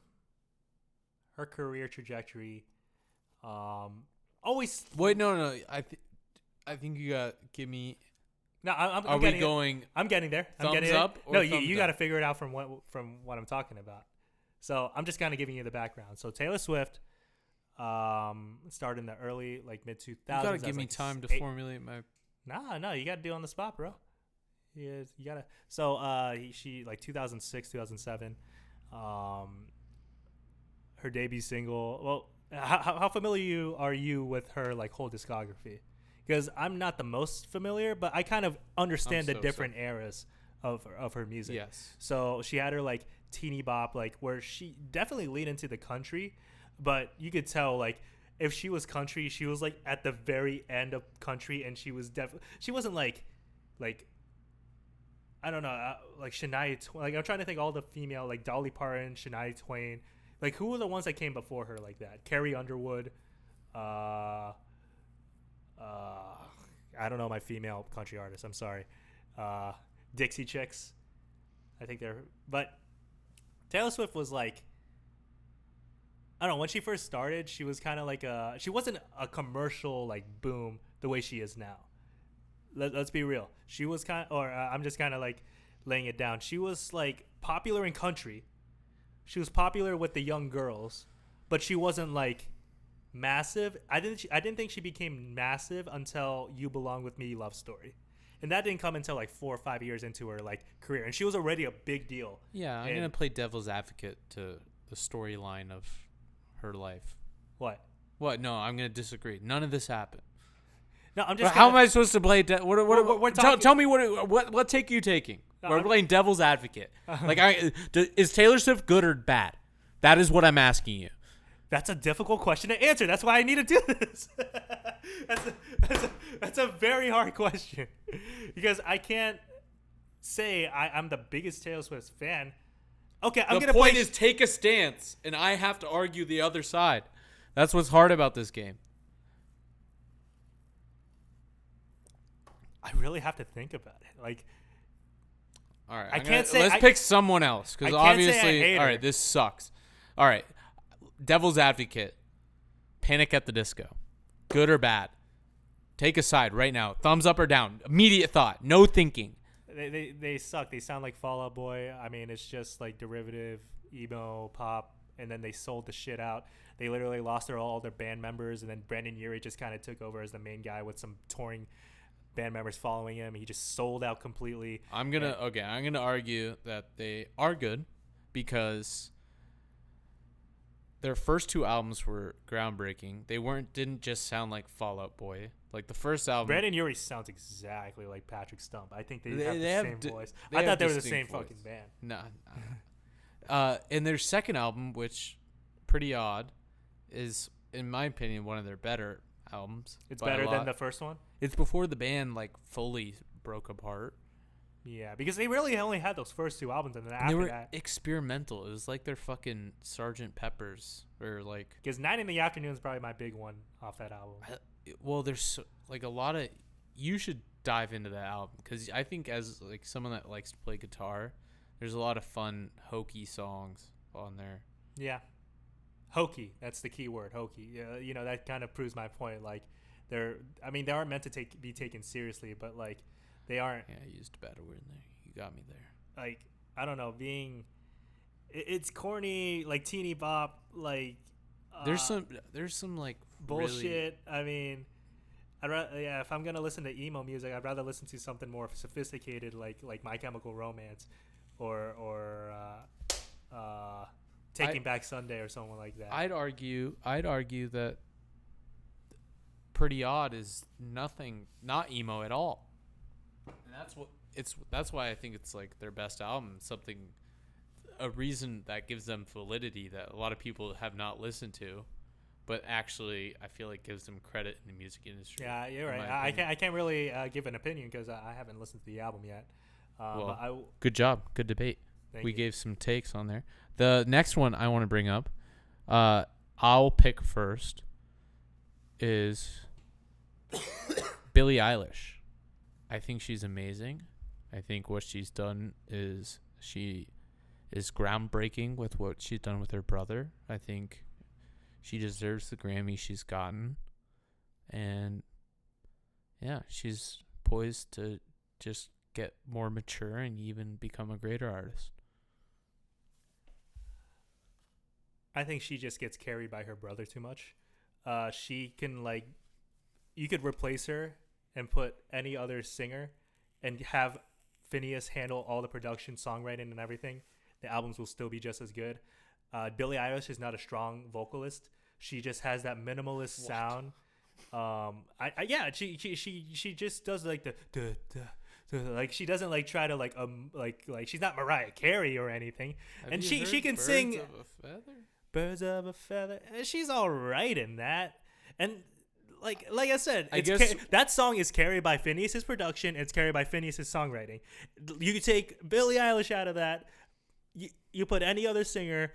S2: her career trajectory, always.
S1: Wait, no. I think you got give me.
S2: No,
S1: Are
S2: I'm
S1: we
S2: getting
S1: going?
S2: I'm getting there. I'm
S1: thumbs
S2: getting there.
S1: up or
S2: No,
S1: thumbs
S2: you
S1: down?
S2: got to figure it out from what I'm talking about. So I'm just kind of giving you the background. So Taylor Swift, started in the early like mid 2000s.
S1: You gotta give me time to formulate my.
S2: No, you got to do it on the spot, bro. Yeah, you gotta. So she like 2006, 2007. Her debut single. Well, how familiar are you with her like whole discography? Because I'm not the most familiar, but I kind of understand the different eras of her music.
S1: Yes.
S2: So she had her like teeny bop, like where she definitely leaned into the country, but you could tell like if she was country, she was like at the very end of country, and she wasn't like I don't know, like Shania Twain. Like I'm trying to think all the female like Dolly Parton, Shania Twain. Like who were the ones that came before her like that? Carrie Underwood. I don't know my female country artists. I'm sorry. Dixie Chicks. I think they're. But Taylor Swift was like. I don't know. When she first started, she was kind of like she wasn't a commercial like boom the way she is now. Let's be real. She was I'm just kind of like laying it down. She was like popular in country. She was popular with the young girls, but she wasn't like massive. I didn't think she became massive until You Belong With Me Love Story. And that didn't come until like 4 or 5 years into her like career, and she was already a big deal.
S1: Yeah, I'm gonna play devil's advocate to the storyline of her life.
S2: What?
S1: No, I'm gonna disagree. None of this happened.
S2: No, I'm just.
S1: How am I supposed to play?
S2: We're talking-
S1: tell me what take you taking? We're playing devil's advocate. Is Taylor Swift good or bad? That is what I'm asking you.
S2: That's a difficult question to answer. That's why I need to do this. That's a very hard question because I can't say I'm the biggest Taylor Swift fan. Okay, I'm gonna play.
S1: The point is take a stance, and I have to argue the other side. That's what's hard about this game.
S2: I really have to think about it. Like,
S1: all right,
S2: I can't say.
S1: Let's pick someone else because
S2: I can't say I
S1: obviously,
S2: hate
S1: all
S2: her.
S1: right, this sucks. All right, devil's advocate. Panic at the Disco. Good or bad? Take a side right now. Thumbs up or down. Immediate thought. No thinking.
S2: They suck. They sound like Fall Out Boy. I mean, it's just like derivative emo pop, and then they sold the shit out. They literally lost all their band members, and then Brandon Urie just kind of took over as the main guy with some touring band members following him. He just sold out completely.
S1: I'm gonna argue that they are good because their first 2 albums were groundbreaking. They didn't just sound like Fall Out Boy. Like the first album,
S2: Brandon Urie sounds exactly like Patrick Stump. I think they have the same voice.
S1: they
S2: I
S1: have
S2: thought they were the
S1: distinct
S2: same
S1: voice.
S2: fucking band.
S1: No. And their second album, which Pretty Odd, is in my opinion one of their better albums.
S2: It's
S1: by a
S2: better than
S1: lot.
S2: the first one.
S1: It's before the band like fully broke apart.
S2: Yeah, because they really only had those first 2 albums, and then
S1: And
S2: after
S1: they were
S2: that,
S1: experimental. It was like their fucking Sgt. Pepper's or like.
S2: because 9 in the Afternoon is probably my big one off that album.
S1: Well, there's like a lot of. You should dive into that album because I think as like someone that likes to play guitar, there's a lot of fun hokey songs on there.
S2: Yeah, hokey. That's the key word, hokey. Yeah, you know that kind of proves my point. Like, they aren't meant to be taken seriously, but like, they aren't.
S1: Yeah, I used a better word in there. You got me there.
S2: Like, I don't know, it's corny, like teeny bop, like.
S1: There's some like
S2: bullshit.
S1: Really,
S2: I mean, if I'm gonna listen to emo music, I'd rather listen to something more sophisticated, like My Chemical Romance, or Taking Back Sunday or someone like that.
S1: I'd argue that Pretty Odd is not emo at all, and that's why I think it's like their best album. A reason that gives them validity that a lot of people have not listened to, but actually I feel like gives them credit in the music industry.
S2: Yeah, you're right. I can't really give an opinion because I haven't listened to the album yet.
S1: Good job. Good debate. We gave some takes on there. The next one I want to bring up, I'll pick first, is Billie Eilish. I think she's amazing. I think what she's done is groundbreaking with what she's done with her brother. I think She deserves the Grammy she's gotten. And yeah, she's poised to just get more mature and even become a greater artist.
S2: I think she just gets carried by her brother too much. She can like, you could replace her and put any other singer, and have Phineas handle all the production, songwriting, and everything. The albums will still be just as good. Billie Eilish is not a strong vocalist. She just has that minimalist sound. Yeah, she just does like the duh, duh, duh, like she doesn't like try to like she's not Mariah Carey or anything. And she can sing
S1: Birds of a Feather?
S2: Birds of a Feather. And she's all right in that. And like I said,
S1: I guess
S2: that song is carried by Phineas's production. It's carried by Phineas's songwriting. You could take Billie Eilish out of that. You put any other singer,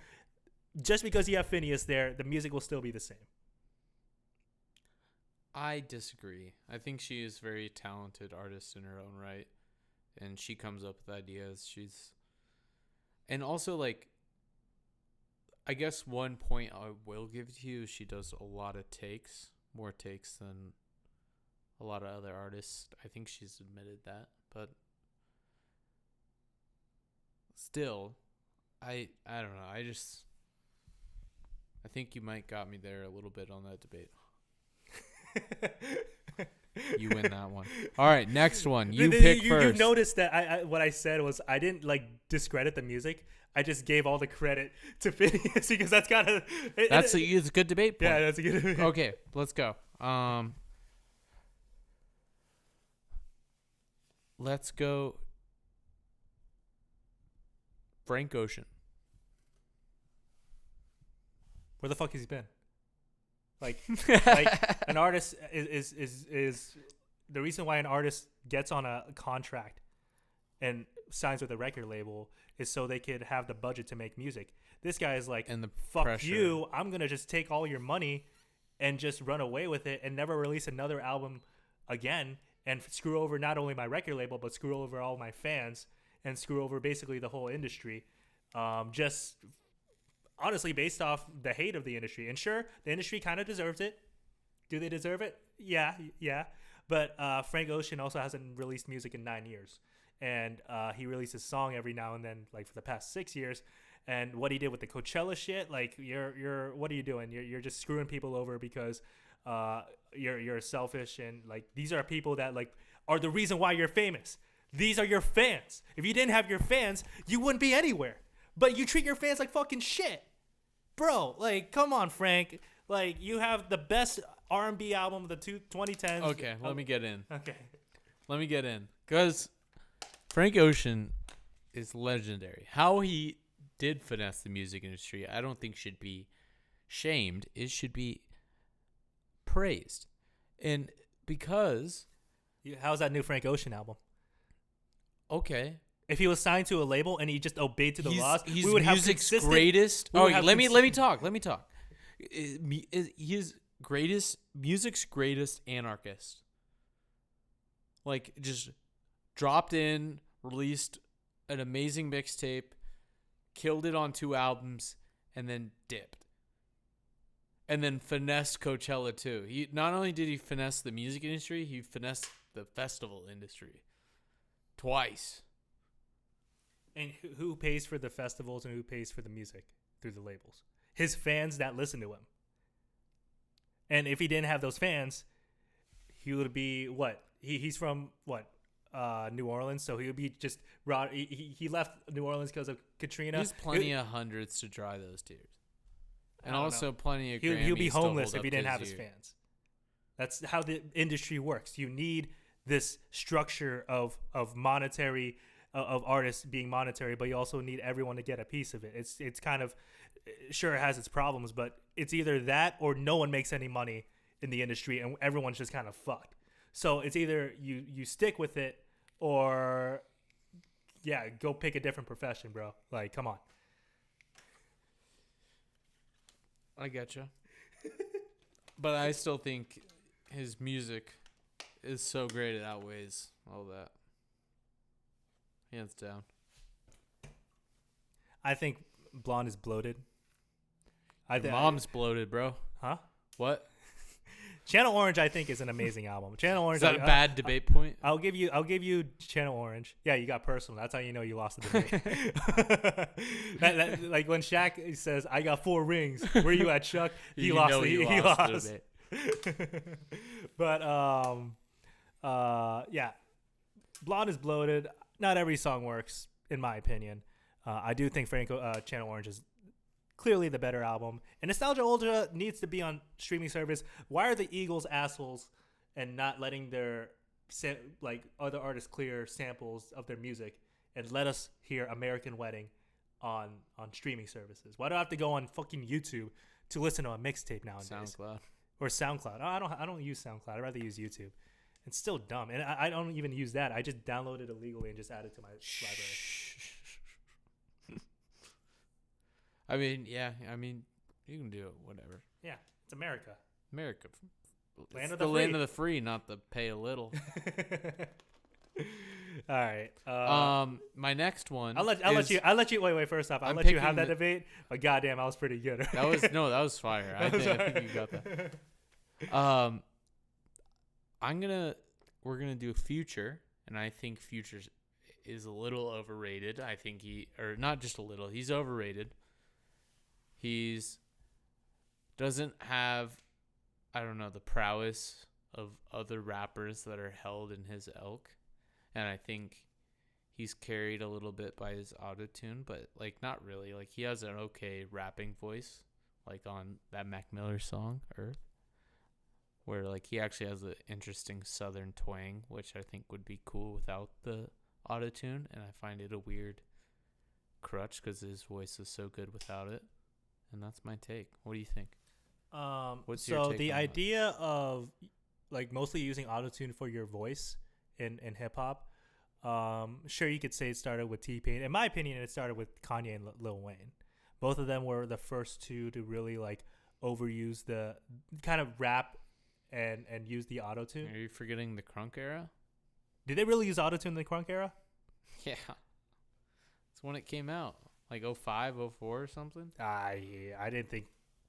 S2: just because you have Phineas there, the music will still be the same.
S1: I disagree. I think she is a very talented artist in her own right, and she comes up with ideas. And also like, I guess one point I will give to you is she does a lot of takes, more takes than a lot of other artists. I think she's admitted that, but still, I don't know. I think you might got me there a little bit on that debate. You win that one. All right, next one. You pick first.
S2: You noticed that I what I said was I didn't like discredit the music. I just gave all the credit to Phineas because that's kind of
S1: it's a good debate point.
S2: Yeah, that's a good.
S1: Okay, let's go. Let's go. Frank Ocean.
S2: Where the fuck has he been? Like an artist is the reason why an artist gets on a contract and signs with a record label is so they could have the budget to make music. This guy is like,
S1: and the
S2: fuck
S1: pressure.
S2: you, I'm gonna just take all your money and just run away with it and never release another album again and screw over not only my record label but screw over all my fans and screw over basically the whole industry. Just honestly based off the hate of the industry. And sure, the industry kind of deserves it. Do they deserve it? Yeah. But Frank Ocean also hasn't released music in 9 years. And he releases a song every now and then, like for the past 6 years. And what he did with the Coachella shit, like you're what are you doing? You're just screwing people over because you're selfish, and like these are people that like are the reason why you're famous. These are your fans. If you didn't have your fans, you wouldn't be anywhere. But you treat your fans like fucking shit. Bro, like, come on, Frank. Like, you have the best R&B album of the 2010s.
S1: Okay, let me get in.
S2: Okay.
S1: Let me get in. Because Frank Ocean is legendary. How he did finesse the music industry, I don't think should be shamed. It should be praised. And because...
S2: How's that new Frank Ocean album?
S1: Okay.
S2: If he was signed to a label and he just obeyed to the laws,
S1: he's
S2: we would have
S1: music's greatest. Let me talk. His music's greatest anarchist. Like, just dropped in, released an amazing mixtape, killed it on 2 albums, and then dipped. And then finessed Coachella too. He not only did he finesse the music industry, he finessed the festival industry twice.
S2: And who pays for the festivals and who pays for the music through the labels? His fans that listen to him. And if he didn't have those fans, he would be what? He's from what? New Orleans, so he would be just he left New Orleans because of Katrina.
S1: There's plenty of hundreds to dry those tears, and also plenty of
S2: he'll be
S1: Grammys to
S2: homeless
S1: hold
S2: if he
S1: up
S2: didn't have his
S1: year.
S2: fans. That's how the industry works. You need this structure of monetary of artists being monetary, but you also need everyone to get a piece of it. It's kind of, sure, it has its problems, but it's either that or no one makes any money in the industry and everyone's just kind of fucked. So it's either you stick with it or yeah, go pick a different profession, bro. Like, come on.
S1: I getcha. But I still think his music is so great it outweighs all that. Hands down.
S2: I think Blonde is bloated.
S1: Your mom's bloated, bro.
S2: Huh?
S1: What?
S2: Channel Orange, I think, is an amazing album. Channel Orange.
S1: Is that a bad debate point?
S2: I'll give you Channel Orange. Yeah, you got personal. That's how you know you lost the debate. Like when Shaq says, "I got 4 rings." Where you at, Chuck? He lost. He lost. But yeah, Blonde is bloated. Not every song works, in my opinion. I do think Channel Orange is clearly the better album. And Nostalgia Ultra needs to be on streaming service. Why are the Eagles assholes and not letting their other artists clear samples of their music and let us hear American Wedding on streaming services? Why do I have to go on fucking YouTube to listen to a mixtape nowadays?
S1: SoundCloud.
S2: Or SoundCloud. I don't use SoundCloud. I'd rather use YouTube. It's still dumb. And I don't even use that. I just download it illegally and just add it to my library.
S1: I mean, yeah. I mean, you can do it. Whatever.
S2: Yeah, it's America.
S1: America.
S2: Land
S1: It's
S2: of
S1: the
S2: the
S1: land
S2: free.
S1: of the free, not the pay a little.
S2: All right.
S1: My next one.
S2: I'll let you wait. First off, I'll
S1: I'm
S2: let you have
S1: picking
S2: that debate. But goddamn, I was pretty good.
S1: That was fire. I think you got that. We're gonna do Future, and I think Future is a little overrated. I think or not just a little. He's overrated. He's doesn't have, I don't know, the prowess of other rappers that are held in his ilk, and I think he's carried a little bit by his autotune, but like not really. Like he has an okay rapping voice, like on that Mac Miller song Earth, where like he actually has an interesting southern twang, which I think would be cool without the autotune, and I find it a weird crutch because his voice is so good without it. And that's my take. What do you think? What's your
S2: so
S1: take
S2: the
S1: on that?
S2: idea of like mostly using autotune for your voice in hip hop, sure, you could say it started with T-Pain. In my opinion, it started with Kanye and Lil Wayne. Both of them were the first two to really like overuse the kind of rap and use the autotune.
S1: Are you forgetting the crunk era?
S2: Did they really use autotune in the crunk era?
S1: Yeah. It's when it came out. Like 05, 04 or something?
S2: I didn't think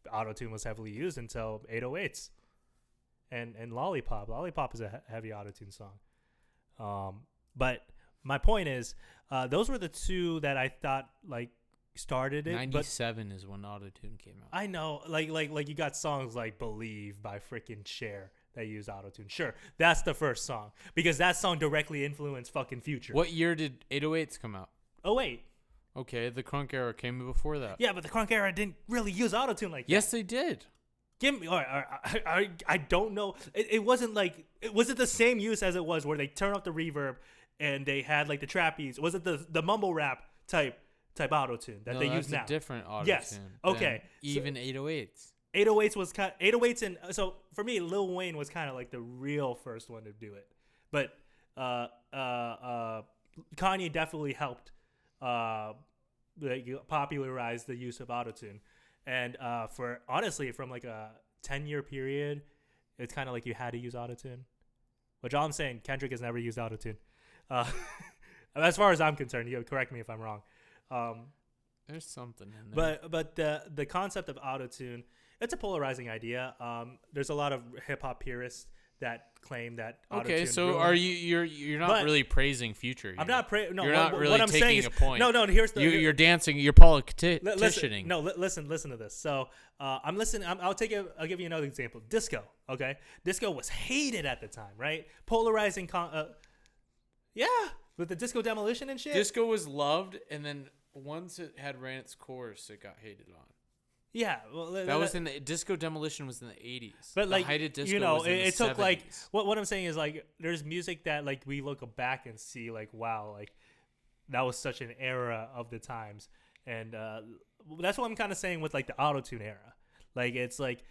S2: autotune was heavily used until 808s and Lollipop. Lollipop is a heavy autotune song. But my point is, those were the two that I thought like started it.
S1: 97 is when autotune came out.
S2: I know, like you got songs like "Believe" by freaking Cher that use autotune. Sure, that's the first song because that song directly influenced fucking Future.
S1: What year did 808s come out?
S2: Oh wait.
S1: Okay, the crunk era came before that.
S2: Yeah, but the crunk era didn't really use autotune like that.
S1: Yes, they did.
S2: Give me. All right, I don't know. It wasn't like. Was it the same use as it was where they turn off the reverb and they had like the trapeze? Was it the mumble rap type autotune that they use now?
S1: That's a different autotune.
S2: Yes. Okay.
S1: Even 808s.
S2: 808s was kind. 808s and so for me, Lil Wayne was kind of like the real first one to do it, but Kanye definitely helped. Popularize the use of autotune, and for honestly from like a 10-year period, it's kind of like you had to use autotune. Which all I'm saying, Kendrick has never used autotune. As far as I'm concerned, you correct me if I'm wrong.
S1: There's something in there.
S2: But the concept of autotune, it's a polarizing idea. There's a lot of hip hop purists that claim that
S1: okay,
S2: autotune
S1: so
S2: ruined.
S1: are you're not really praising Future?
S2: I'm not no.
S1: You're not really
S2: what I'm
S1: taking
S2: saying is,
S1: a point.
S2: No. Here's the
S1: you're dancing. You're politicianing.
S2: Listen to this. So I'm listening. I'll give you another example. Disco. Okay, disco was hated at the time, right? Polarizing. Yeah, with the disco demolition and shit.
S1: Disco was loved, and then once it had ran its course, it got hated on.
S2: Yeah, well,
S1: that was in the disco demolition was in the 80s.
S2: But like,
S1: the height of disco
S2: you know,
S1: was in
S2: it
S1: the
S2: took
S1: 70s.
S2: like what I'm saying is like there's music that like we look back and see like wow, like that was such an era of the times, and that's what I'm kind of saying with like the autotune era. Like it's like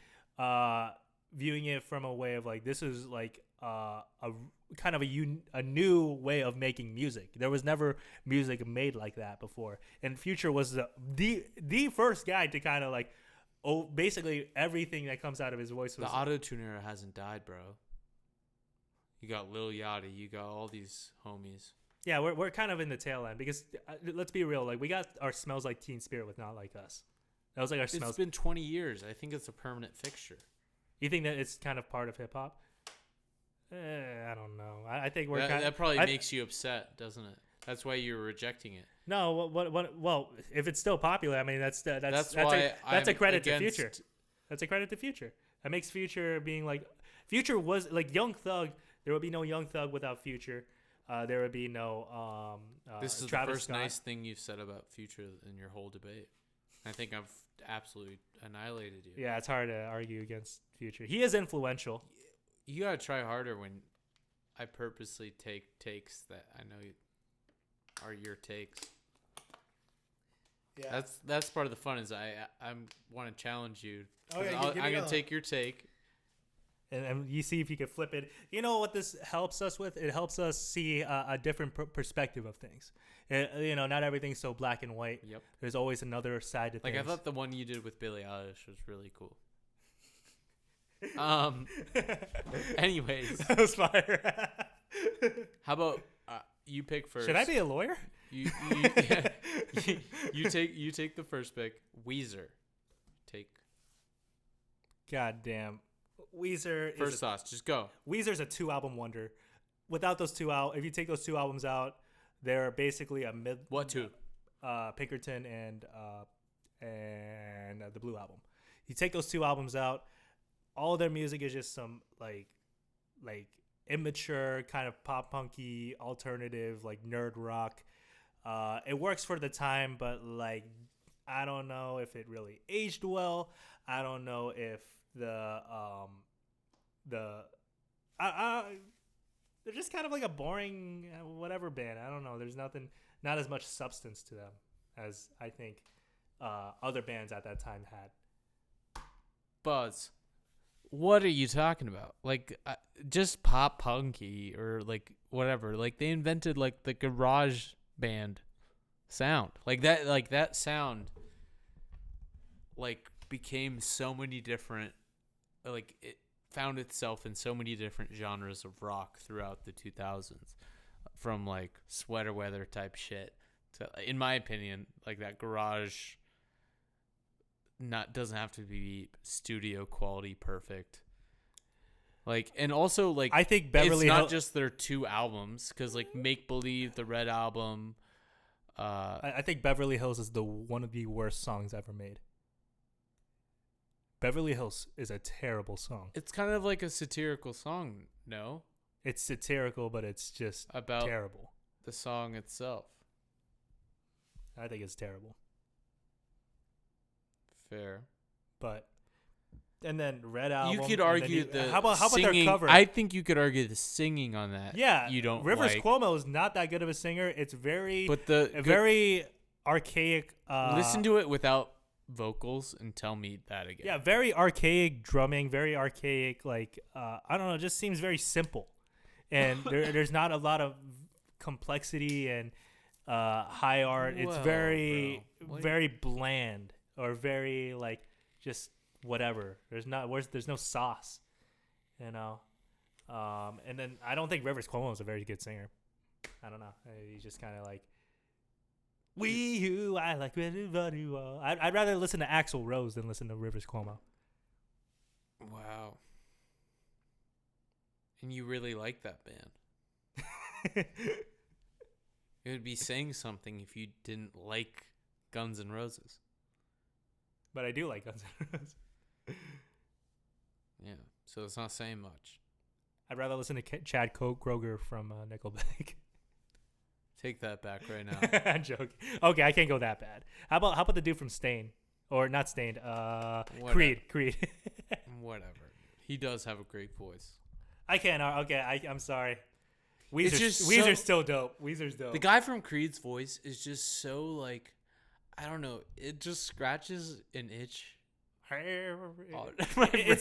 S2: viewing it from a way of like this is like a kind of a new way of making music. There was never music made like that before, and Future was the first guy to kind of like basically everything that comes out of his voice was
S1: the auto-tune era hasn't died, bro. You got Lil Yachty, you got all these homies.
S2: Yeah, we're kind of in the tail end because let's be real, like we got our Smells Like Teen Spirit with Not Like Us. That was like our
S1: It's
S2: smells.
S1: been 20 years. I think it's a permanent fixture.
S2: You think that it's kind of part of hip hop? I don't know. I think we're kind
S1: That probably
S2: I-
S1: makes you upset, doesn't it? That's why you're rejecting it.
S2: No, what? Well, if it's still popular, I mean, that's
S1: why
S2: that's a
S1: I'm
S2: credit to
S1: against-
S2: Future. That's a credit to Future. That makes Future being like, Future was like Young Thug. There would be no Young Thug without Future. There would be no
S1: This is
S2: Travis
S1: the first
S2: Scott.
S1: nice thing you've said about Future in your whole debate. I think I've absolutely annihilated you.
S2: Yeah, it's hard to argue against Future. He is influential.
S1: You gotta try harder when I purposely take takes that I know are your takes.
S2: Yeah.
S1: That's part of the fun is I want to challenge you. 'Cause
S2: Okay,
S1: I'm
S2: give me
S1: gonna
S2: a-
S1: take your take.
S2: And you see if you can flip it. You know what this helps us with? It helps us see a different perspective of things. Not everything's so black and white.
S1: Yep.
S2: There's always another side to
S1: Like
S2: things.
S1: I thought the one you did with Billie Eilish was really cool. Anyways,
S2: That was fire.
S1: how about you pick first?
S2: Should I be a lawyer?
S1: You take the first pick. Weezer. Take
S2: God damn. Weezer
S1: first thoughts. Just go.
S2: Weezer's a 2-album wonder. Without those if you take those 2 albums out, they're basically a mid.
S1: What two?
S2: Pinkerton and the Blue Album. You take those 2 albums out, all their music is just some like immature kind of pop punky alternative like nerd rock. It works for the time, but like I don't know if it really aged well. I don't know if they're just kind of like a boring whatever band. I don't know. There's not as much substance to them as I think other bands at that time had.
S1: Buzz. What are you talking about? Like just pop punky or like whatever. Like they invented like the garage band sound. Like that sound like became so many different like it found itself in so many different genres of rock throughout the 2000s, from like Sweater Weather type shit to, in my opinion, like that garage doesn't have to be studio quality perfect. Like, and also like
S2: I think Beverly
S1: it's not
S2: Hill-
S1: just their 2 albums, because like Make Believe, the Red Album,
S2: I think Beverly Hills is one of the worst songs ever made. Beverly Hills is a terrible song.
S1: it's kind of like a satirical song, no?
S2: It's satirical, but it's just
S1: About
S2: terrible.
S1: the song itself.
S2: I think it's terrible.
S1: Fair.
S2: But and then Red Album.
S1: You could
S2: and then
S1: argue the
S2: how about
S1: singing,
S2: their cover?
S1: I think you could argue the singing on that.
S2: Yeah,
S1: you don't
S2: Rivers
S1: like.
S2: Cuomo is not that good of a singer. It's very,
S1: But the
S2: very archaic.
S1: listen to it without vocals and tell me that again.
S2: Yeah, very archaic drumming. Very archaic. Like I don't know. It just seems very simple, and there's not a lot of complexity and high art. It's
S1: Whoa,
S2: very
S1: bro. What-
S2: very bland or very like just whatever. There's no sauce, you know. And then I don't think Rivers Cuomo is a very good singer. I don't know. He's just kind of like I like everybody. I'd rather listen to Axl Rose than listen to Rivers Cuomo.
S1: Wow. And you really like that band. It would be saying something if you didn't like Guns N' Roses.
S2: But I do like Guns N' Roses.
S1: Yeah. So it's not saying much.
S2: I'd rather listen to Chad Kroger from Nickelback.
S1: Take that back right now.
S2: I'm joking. Okay, I can't go that bad. How about the dude from Stain, or not Stained? Creed.
S1: Whatever. He does have a great voice.
S2: I can't. Okay, I'm sorry.
S1: It's just
S2: Weezer's still dope. Weezer's dope.
S1: The guy from Creed's voice is just so like, I don't know. It just scratches an itch.
S2: It's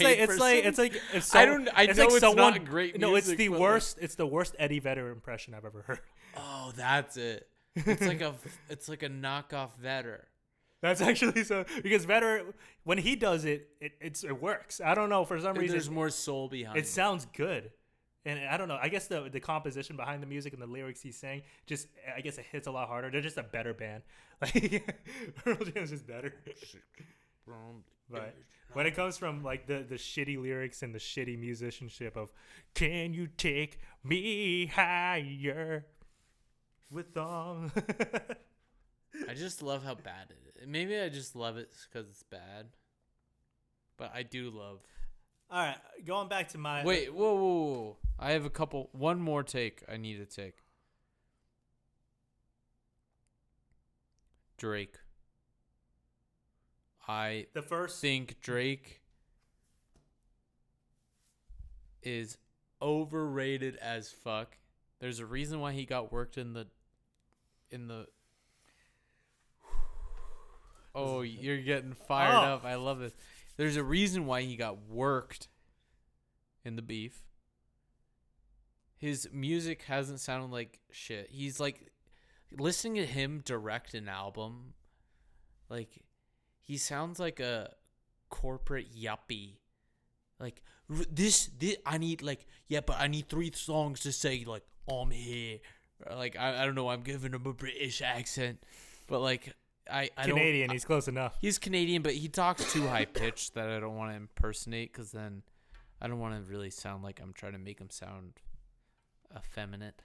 S2: like if so,
S1: I know it's
S2: someone,
S1: not great
S2: No, it's
S1: music,
S2: the
S1: but,
S2: worst. It's the worst Eddie Vedder impression I've ever heard.
S1: Oh, that's it. It's like a knockoff Vedder.
S2: That's actually so because Vedder, when he does it, it works. I don't know, for some reason
S1: There's more soul behind
S2: it sounds good. And I don't know. I guess the composition behind the music and the lyrics he's saying just, I guess it hits a lot harder. They're just a better band. Like Pearl Jam's just better. But when it comes from like the shitty lyrics and the shitty musicianship of "Can you take me higher with all?"
S1: I just love how bad it is. Maybe I just love it because it's bad. But I do love.
S2: All right, going back to my
S1: Wait, whoa. I have one more take I need to take. Drake. I think Drake is overrated as fuck. There's a reason why he got worked in the Oh, you're getting fired up. I love this. There's a reason why he got worked in the beef. His music hasn't sounded like shit. He's like, listening to him direct an album, like, he sounds like a corporate yuppie. Like, this I need, like, yeah, but I need 3 songs to say, like, I'm here. Like, I don't know, I'm giving him a British accent. But, like, I
S2: Canadian, he's close enough.
S1: He's Canadian, but he talks too high pitched that I don't want to impersonate, because then I don't want to really sound like I'm trying to make him sound effeminate.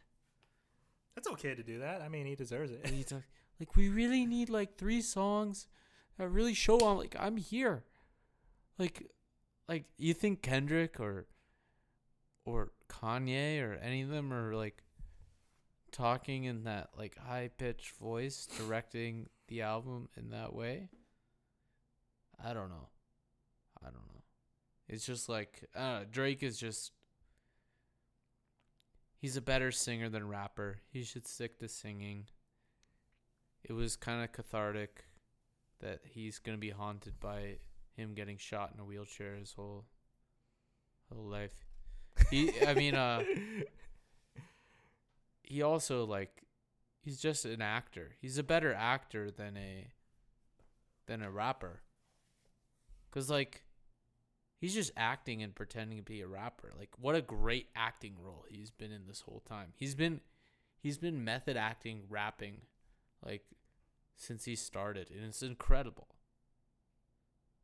S2: That's okay to do that. I mean, he deserves it.
S1: Like, we really need like 3 songs that really show on, like, I'm here. Like you think Kendrick or Kanye or any of them are like talking in that like high pitched voice, directing the album in that way? I don't know. It's just like Drake is just, he's a better singer than rapper. He should stick to singing. It was kind of cathartic that he's going to be haunted by him getting shot in a wheelchair his whole life. He also, like, he's just an actor. He's a better actor than a rapper. 'Cause, like, he's just acting and pretending to be a rapper. Like, what a great acting role he's been in this whole time. He's been method acting, rapping, like, since he started, and it's incredible.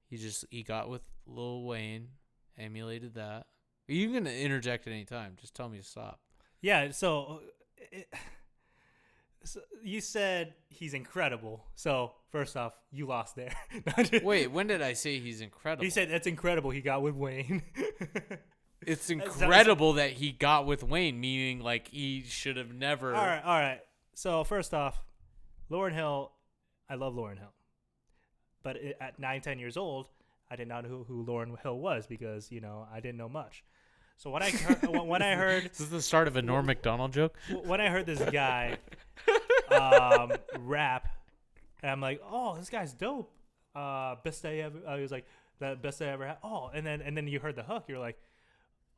S1: He got with Lil Wayne, emulated that. You can interject at any time. Just tell me to stop.
S2: Yeah, so you said he's incredible. So, first off, you lost there.
S1: Wait, when did I say he's incredible?
S2: He said that's incredible he got with Wayne.
S1: It's incredible that he got with Wayne, meaning, like, he should have never.
S2: All right. So, first off, Lauryn Hill, I love Lauryn Hill. But at 9-10 years old, I did not know who Lauryn Hill was because, I didn't know much. So when I heard
S1: This is the start of a Norm Macdonald joke.
S2: When I heard this guy rap, and I'm like, oh, this guy's dope. Best day ever. He was like, the best day I ever had. Oh, and then you heard the hook. You're like,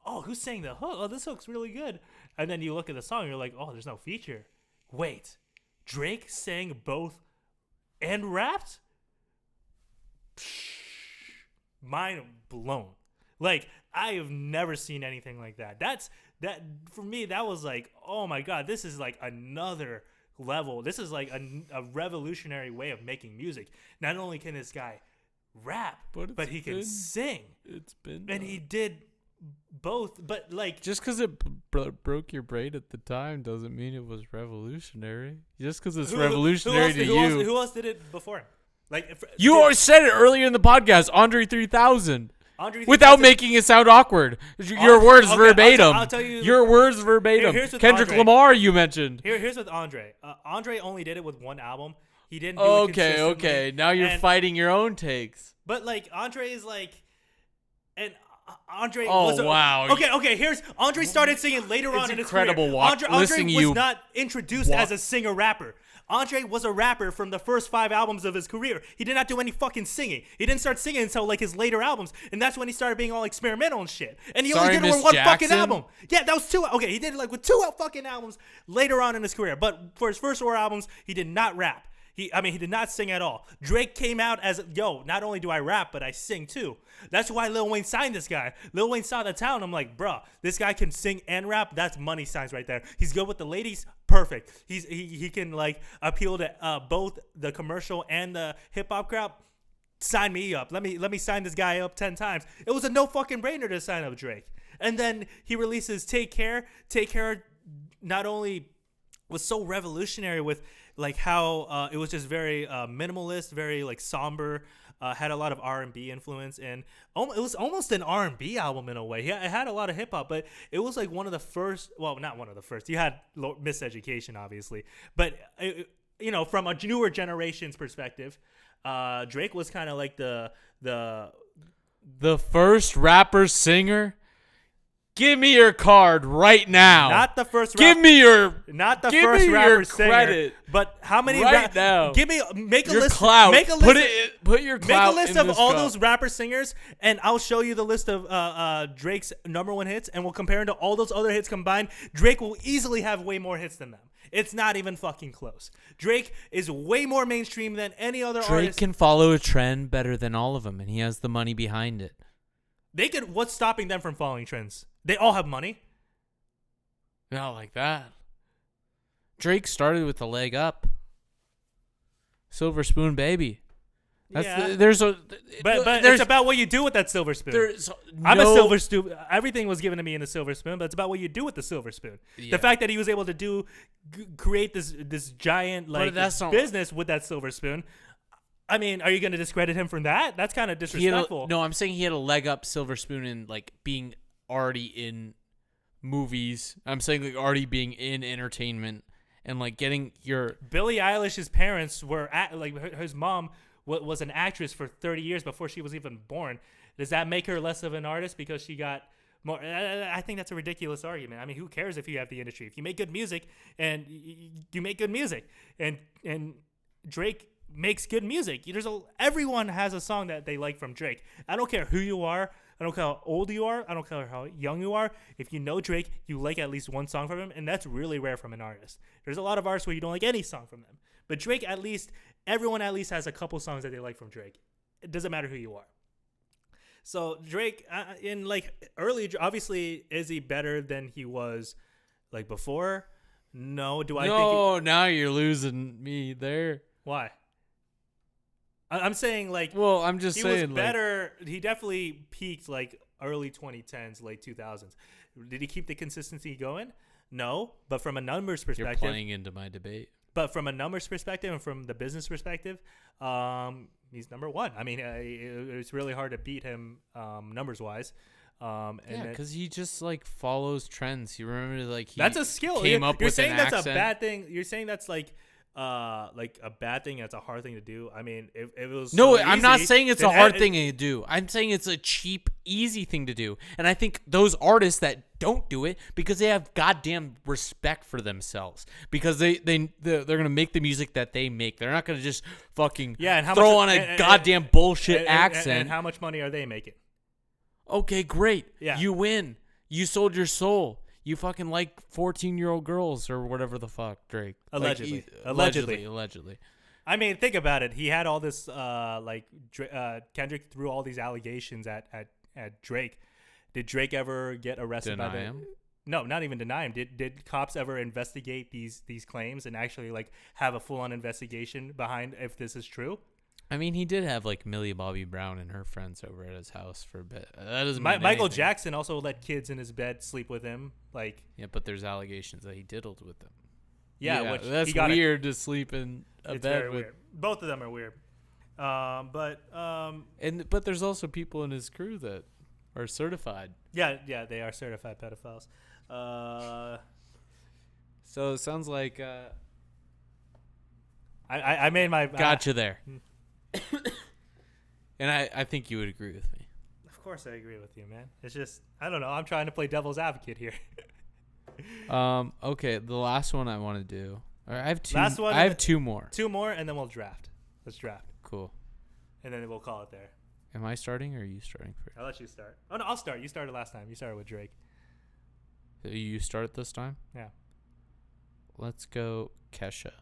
S2: oh, who's saying the hook? Oh, this hook's really good. And then you look at the song. You're like, oh, there's no feature. Wait, Drake sang both and rapped? Mind blown. Like, I have never seen anything like that. That for me, that was like, oh my God, this is like another level. This is like a revolutionary way of making music. Not only can this guy rap, but he can sing.
S1: It's been
S2: and he did both. But like,
S1: just because it broke your brain at the time doesn't mean it was revolutionary. Just because it's revolutionary to you.
S2: Who else did it before him? Like,
S1: you already said it earlier in the podcast, Andre 3000.
S2: Without
S1: Without making it sound awkward. Your words verbatim.
S2: I'll tell you.
S1: Your words verbatim. Kendrick Lamar, you mentioned.
S2: Here's with Andre. Andre only did it with one album. He didn't do it consistently.
S1: Okay. Now you're fighting your own takes.
S2: But, like, Andre is like... And Andre
S1: wow.
S2: Okay, here's... Andre started singing later on in his career.
S1: It's incredible
S2: Andre
S1: was
S2: not introduced as a singer-rapper. Andre was a rapper from the first 5 albums of his career. He did not do any fucking singing. He didn't start singing until like his later albums, and that's when he started being all experimental and shit. And he only did it with one fucking album. Yeah, that was 2. Okay, he did it like with 2 fucking albums later on in his career. But for his first 4 albums, he did not rap. He did not sing at all. Drake came out as, not only do I rap, but I sing too. That's why Lil Wayne signed this guy. Lil Wayne saw the talent. I'm like, bro, this guy can sing and rap. That's money signs right there. He's good with the ladies. Perfect. He can like appeal to both the commercial and the hip hop crowd. sign me up. Let me sign this guy up 10 times. It was a no fucking brainer to sign up Drake. And then he releases Take Care. Take Care not only was so revolutionary with like how it was just very minimalist, very like somber, had a lot of R&B influence, and it was almost an R&B album in a way. Yeah, it had a lot of hip hop, but it was like one of the first. Well, not one of the first. You had Miseducation, obviously, but from a newer generation's perspective, Drake was kind of like the
S1: first rapper singer. Give me your card right now.
S2: Not the first.
S1: Give me your.
S2: Not the
S1: give
S2: first
S1: me
S2: rapper
S1: your
S2: singer.
S1: Credit.
S2: But how many?
S1: Right now.
S2: Make a
S1: your
S2: list.
S1: Clout.
S2: Make a list.
S1: Put your clout.
S2: Make a list
S1: in
S2: of
S1: this
S2: all
S1: cup.
S2: those rapper singers, and I'll show you the list of Drake's #1 hits, and we'll compare them to all those other hits combined. Drake will easily have way more hits than them. It's not even fucking close. Drake is way more mainstream than any other
S1: Drake
S2: artist.
S1: can follow a trend better than all of them, and he has the money behind it.
S2: They could. What's stopping them from following trends? They all have money.
S1: Not like that. Drake started with a leg up. Silver Spoon Baby.
S2: Yeah.
S1: There's a.
S2: But
S1: there's,
S2: it's about what you do with that silver spoon.
S1: there's
S2: I'm a
S1: no-
S2: silver spoon. Everything was given to me in a silver spoon, but it's about what you do with the silver spoon.
S1: Yeah.
S2: The fact that he was able to create this giant like
S1: that's not-
S2: business with that silver spoon. I mean, are you going to discredit him from that? That's kind of
S1: he had
S2: disrespectful.
S1: no, I'm saying he had a leg up Silver Spoon in like being already in movies. I'm saying like already being in entertainment and like getting your.
S2: Billie Eilish's parents were his mom was an actress for 30 years before she was even born. Does that make her less of an artist because she got more? I think that's a ridiculous argument. I mean, who cares if you have the industry? If you make good music and you make good music, and Drake makes good music. Everyone has a song that they like from Drake. I don't care who you are. I don't care how old you are. I don't care how young you are. If you know Drake, you like at least one song from him, and that's really rare from an artist. There's a lot of artists where you don't like any song from them. But Drake, everyone at least has a couple songs that they like from Drake. It doesn't matter who you are. So Drake, in like early, obviously, is he better than he was like before? No.
S1: No, now you're losing me there.
S2: Why? I'm saying like.
S1: Well, I'm just
S2: he
S1: saying
S2: was better. He definitely peaked like early 2010s, late 2000s. Did he keep the consistency going? No, but from a numbers
S1: you're
S2: perspective,
S1: playing into my debate.
S2: But from a numbers perspective and from the business perspective, he's #1. I mean, it's really hard to beat him numbers wise.
S1: Yeah, because he just like follows trends. You remember, like
S2: that's a skill.
S1: Came
S2: You're
S1: up with
S2: saying
S1: an
S2: that's
S1: accent.
S2: a bad thing. You're saying that's like a bad thing. That's a hard thing to do. I mean, if it was
S1: No,
S2: so
S1: I'm not
S2: easy,
S1: saying it's a
S2: then
S1: hard thing to do. I'm saying it's a cheap, easy thing to do. And I think those artists that don't do it because they have goddamn respect for themselves, because they're gonna make the music that they make. They're not gonna just fucking
S2: and how
S1: throw
S2: much,
S1: on a goddamn bullshit accent.
S2: And how much money are they making?
S1: Okay, great.
S2: Yeah.
S1: You win. You sold your soul. You fucking like 14-year-old girls or whatever the fuck, Drake.
S2: Allegedly.
S1: Allegedly.
S2: I mean, think about it. He had all this, Kendrick threw all these allegations at Drake. Did Drake ever get arrested by
S1: Deny him?
S2: No, not even deny him. Did cops ever investigate these claims and actually like have a full on investigation behind if this is true?
S1: I mean, he did have like Millie Bobby Brown and her friends over at his house for a bit. That doesn't mean
S2: Michael
S1: anything.
S2: Jackson also let kids in his bed sleep with him. Like,
S1: Yeah, but there's allegations that he diddled with them.
S2: yeah, which
S1: that's
S2: he got
S1: weird to sleep in a
S2: It's
S1: bed
S2: very
S1: with.
S2: weird. Both of them are weird. But
S1: But there's also people in his crew that are certified.
S2: yeah, they are certified pedophiles.
S1: So it sounds like
S2: I made my
S1: got you there. And I think you would agree with me.
S2: Of course, I agree with you, man. It's just I don't know. I'm trying to play devil's advocate here.
S1: Okay, the last one I want to do. Or I have two.
S2: Last one,
S1: I have two more.
S2: 2 more, and then we'll draft. Let's draft,
S1: Cool.
S2: and then we'll call it there.
S1: Am I starting or are you starting first?
S2: I'll let you start. Oh no, I'll start. You started last time. You started with Drake.
S1: You start this time?
S2: Yeah.
S1: Let's go Kesha.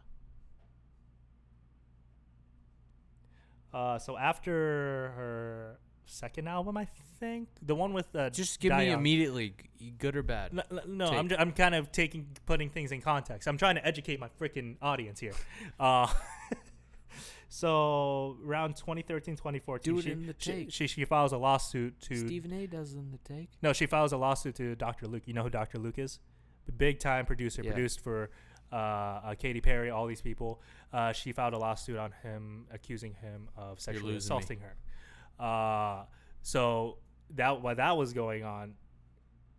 S2: So after her second album, I think the one with
S1: Just give me
S2: Dion.
S1: immediately, good or bad.
S2: No,
S1: Take.
S2: I'm kind of putting things in context. I'm trying to educate my freaking audience here. So around 2013, 2014,
S1: Do it in the take.
S2: she files a lawsuit to
S1: Stephen A. does in the take.
S2: No, she files a lawsuit to Dr. Luke. You know who Dr. Luke is? The big time producer,
S1: Yeah.
S2: produced for Katy Perry, all these people. She filed a lawsuit on him, accusing him of sexually
S1: losing me.
S2: assaulting her. So while that was going on,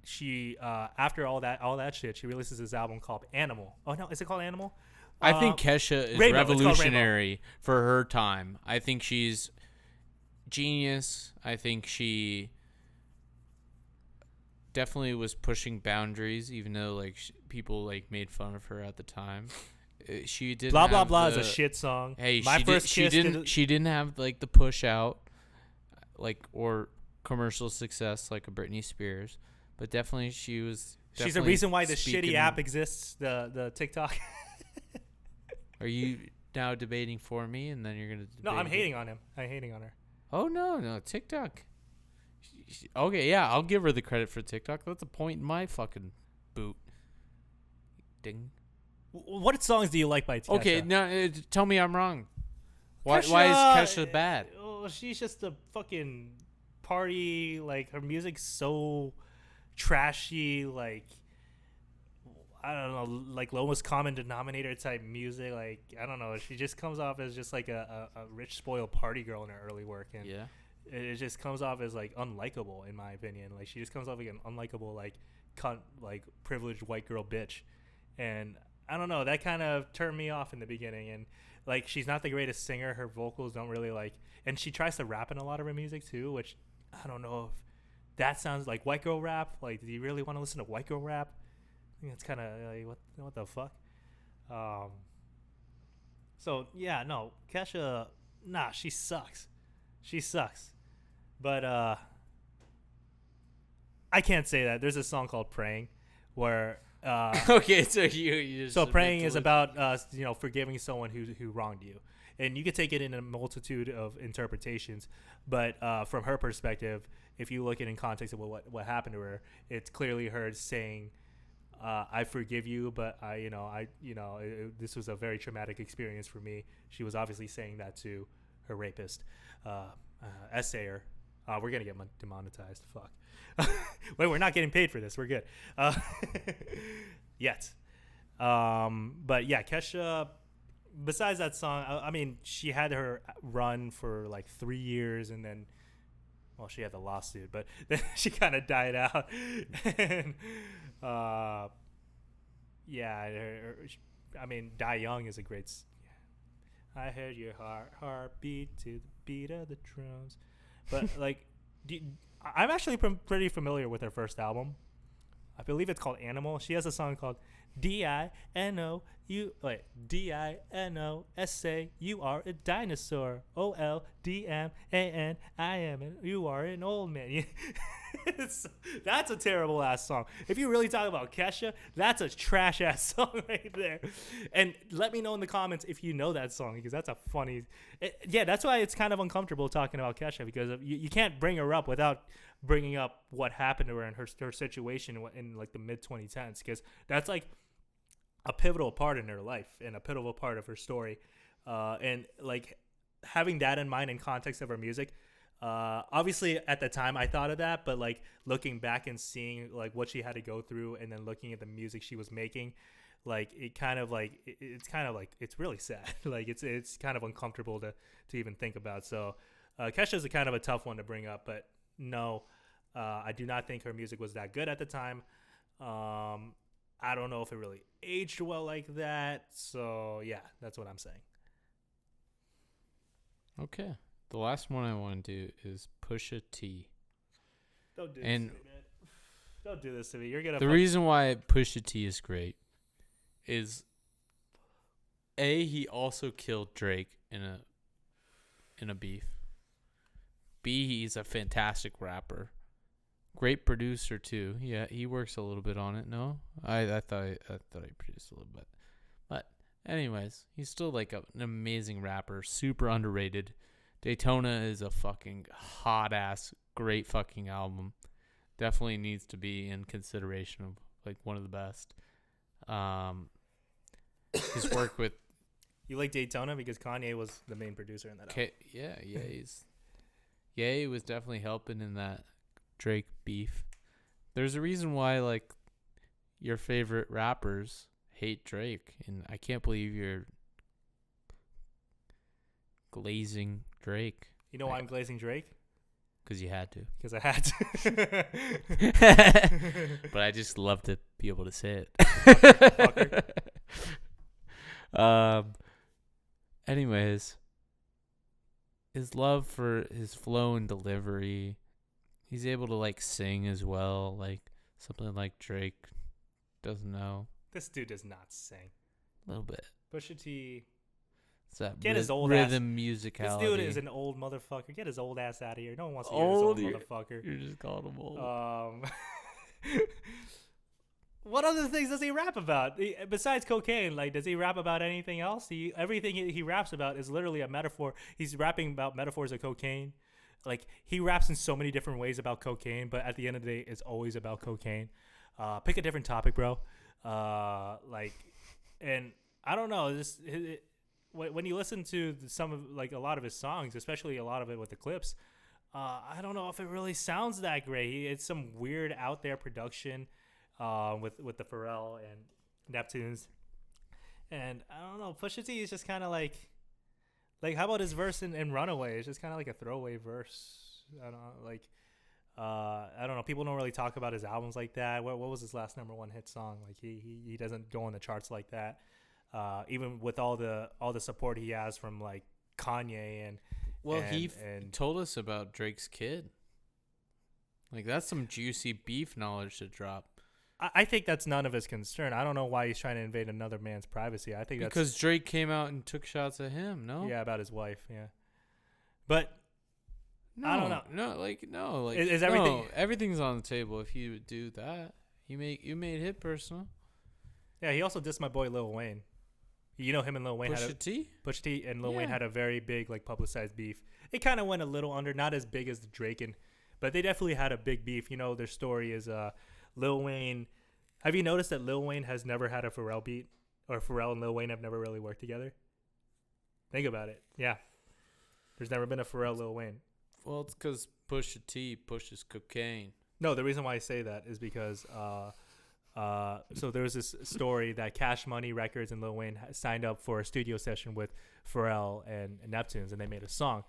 S2: she after all that shit, she releases this album called Animal. Oh no, is it called Animal?
S1: I think Kesha is
S2: Rainbow, it's called
S1: revolutionary for her time. I think she's genius. I think she definitely was pushing boundaries, even though like people like made fun of her at the time. She didn't.
S2: Blah blah
S1: have
S2: blah
S1: the,
S2: is a shit song.
S1: Hey,
S2: My
S1: she
S2: first
S1: she
S2: kiss
S1: didn't. She didn't have like the push out, like or commercial success like a Britney Spears, but definitely she was.
S2: She's the reason why the shitty app exists. The TikTok.
S1: Are you now debating for me, and then you're gonna?
S2: No, I'm
S1: debate-
S2: hating on him. I'm hating on her.
S1: Oh no, TikTok. Okay, yeah, I'll give her the credit for TikTok. That's a point in my fucking boot. Ding.
S2: What songs do you like by Kesha?
S1: Okay, now tell me I'm wrong. Why is Kesha bad?
S2: Oh, she's just a fucking party. Like her music's so trashy. Like I don't know, like lowest common denominator type music. Like I don't know. She just comes off as just like a rich, spoiled party girl in her early work, and
S1: Yeah.
S2: it just comes off as like unlikable in my opinion. Like she just comes off like an unlikable like cunt, like privileged white girl bitch, and I don't know, that kind of turned me off in the beginning. And like she's not the greatest singer. Her vocals don't really like, and she tries to rap in a lot of her music too, which I don't know if that sounds like white girl rap. Like, do you really want to listen to white girl rap? I think that's kind of like what the fuck. So yeah, no, Kesha, nah, she sucks. She sucks. But I can't say that. There's a song called "Praying," where
S1: Okay, so you just
S2: so praying is
S1: mentally-
S2: about forgiving someone who wronged you, and you could take it in a multitude of interpretations. But from her perspective, if you look at it in context of what happened to her, it's clearly her saying, "I forgive you, but this was a very traumatic experience for me." She was obviously saying that to her rapist, essayer. We're gonna get demonetized. Fuck. Wait, we're not getting paid for this. We're good. Yet. But yeah, Kesha. Besides that song, I mean, she had her run for like 3 years, and then, well, she had the lawsuit, but then she kind of died out. And I mean, Die Young is a great. I heard your heartbeat to the beat of the drums. But like, I'm actually pretty familiar with her first album. I believe it's called Animal. She has a song called DINOSA. You are a dinosaur. OLDMAN. I am. You are an old man. That's a terrible ass song. If you really talk about Kesha, that's a trash ass song right there. And let me know in the comments if you know that song, because that's a funny. That's why it's kind of uncomfortable talking about Kesha, because you can't bring her up without bringing up what happened to her and her situation in like the mid 2010s, because that's like a pivotal part in her life and a pivotal part of her story. And like having that in mind in context of her music, obviously at the time I thought of that, but like looking back and seeing like what she had to go through, and then looking at the music she was making, like it's kind of like it's really sad. Like it's kind of uncomfortable to even think about. So Kesha's a kind of a tough one to bring up, but no, I do not think her music was that good at the time. I don't know if it really aged well like that. So yeah, that's what I'm saying.
S1: Okay. The last one I want to do is Pusha T.
S2: Don't do this
S1: And
S2: to me, man. Don't do this to me. You're gonna.
S1: The reason why Pusha T is great is he also killed Drake in a beef. B, he's a fantastic rapper. Great producer too. Yeah, he works a little bit on it. No, I thought he produced a little bit, but anyways, he's still like an amazing rapper. Super underrated. Daytona is a fucking hot ass, great fucking album. Definitely needs to be in consideration of like one of the best. His work with
S2: You like Daytona because Kanye was the main producer in that album.
S1: Yeah, Ye was definitely helping in that Drake beef. There's a reason why like your favorite rappers hate Drake, and I can't believe you're glazing Drake.
S2: You know why I'm glazing Drake?
S1: Because you had to.
S2: Because I had to.
S1: But I just love to be able to say it. Anyways, his love for his flow and delivery, he's able to like sing as well, like something like Drake doesn't know.
S2: This dude does not sing.
S1: A little bit.
S2: Pusha T.
S1: It's that
S2: Get his old
S1: rhythm musicality.
S2: This dude is an old motherfucker. Get his old ass out of here. No one wants to hear
S1: Old?
S2: this old motherfucker.
S1: You're just calling him old.
S2: What other things does he rap about besides cocaine? Like, does he rap about anything else? Everything he raps about is literally a metaphor. He's rapping about metaphors of cocaine. Like, he raps in so many different ways about cocaine, but at the end of the day, it's always about cocaine. Pick a different topic, bro. And I don't know. When you listen to some of like a lot of his songs, especially a lot of it with the clips, I don't know if it really sounds that great. It's some weird out there production with the Pharrell and Neptunes, and I don't know. Pusha T is just kind of like how about his verse in Runaway? It's just kind of like a throwaway verse. I don't know. People don't really talk about his albums like that. What was his last #1 hit song? Like he doesn't go on the charts like that. Even with all the support he has from like Kanye and
S1: he told us about Drake's kid. Like that's some juicy beef knowledge to drop.
S2: I think that's none of his concern. I don't know why he's trying to invade another man's privacy. I think that's
S1: because Drake came out and took shots at him. No,
S2: yeah, about his wife. Yeah, but
S1: no,
S2: I don't know.
S1: No,
S2: Is everything?
S1: No, everything's on the table. If you would do that, you made it personal.
S2: Yeah, he also dissed my boy Lil Wayne. You know, him and Lil Wayne
S1: Pusha
S2: T and Lil Wayne had a very big like publicized beef. It kind of went a little under, not as big as the Drake but they definitely had a big beef. You know, their story is Lil Wayne. Have you noticed that Lil Wayne has never had a Pharrell beat, or Pharrell and Lil Wayne have never really worked together? Think about it. Yeah, there's never been a Pharrell Lil Wayne.
S1: Well, it's because Pusha T pushes cocaine.
S2: No, the reason why I say that is because so there was this story that Cash Money Records and Lil Wayne signed up for a studio session with Pharrell and Neptunes, and they made a song.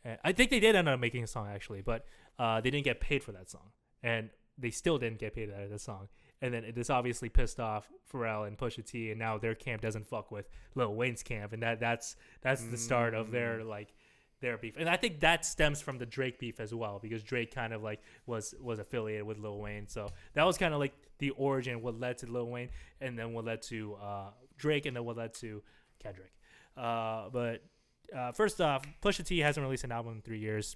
S2: And I think they did end up making a song actually, but they didn't get paid for that song, and they still didn't get paid out of the song. And then this obviously pissed off Pharrell and Pusha T, and now their camp doesn't fuck with Lil Wayne's camp, and that's the start of their beef. And I think that stems from the Drake beef as well, because Drake kind of like was affiliated with Lil Wayne, so that was kind of like the origin, what led to Lil Wayne, and then what led to Drake, and then what led to Kendrick. But first off, Pusha T hasn't released an album in 3 years.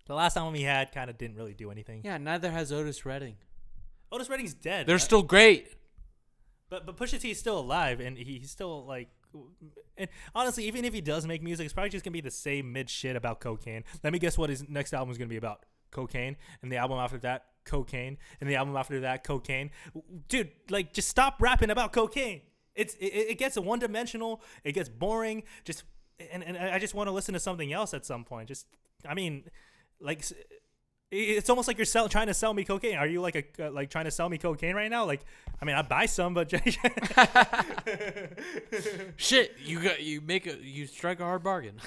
S2: The last album he had kind of didn't really do anything.
S1: Yeah, neither has Otis Redding.
S2: Otis Redding's dead.
S1: They're still great.
S2: But Pusha T is still alive, and he's still like. And honestly, even if he does make music, it's probably just gonna be the same mid shit about cocaine. Let me guess what his next album is gonna be about: cocaine, and the album after that, cocaine, and the album after that, cocaine. Dude, like, just stop rapping about cocaine. It gets one dimensional. It gets boring. And I just want to listen to something else at some point. Like, it's almost like you're trying to sell me cocaine. Are you like trying to sell me cocaine right now? Like, I mean, I buy some, but
S1: shit, you strike a hard bargain.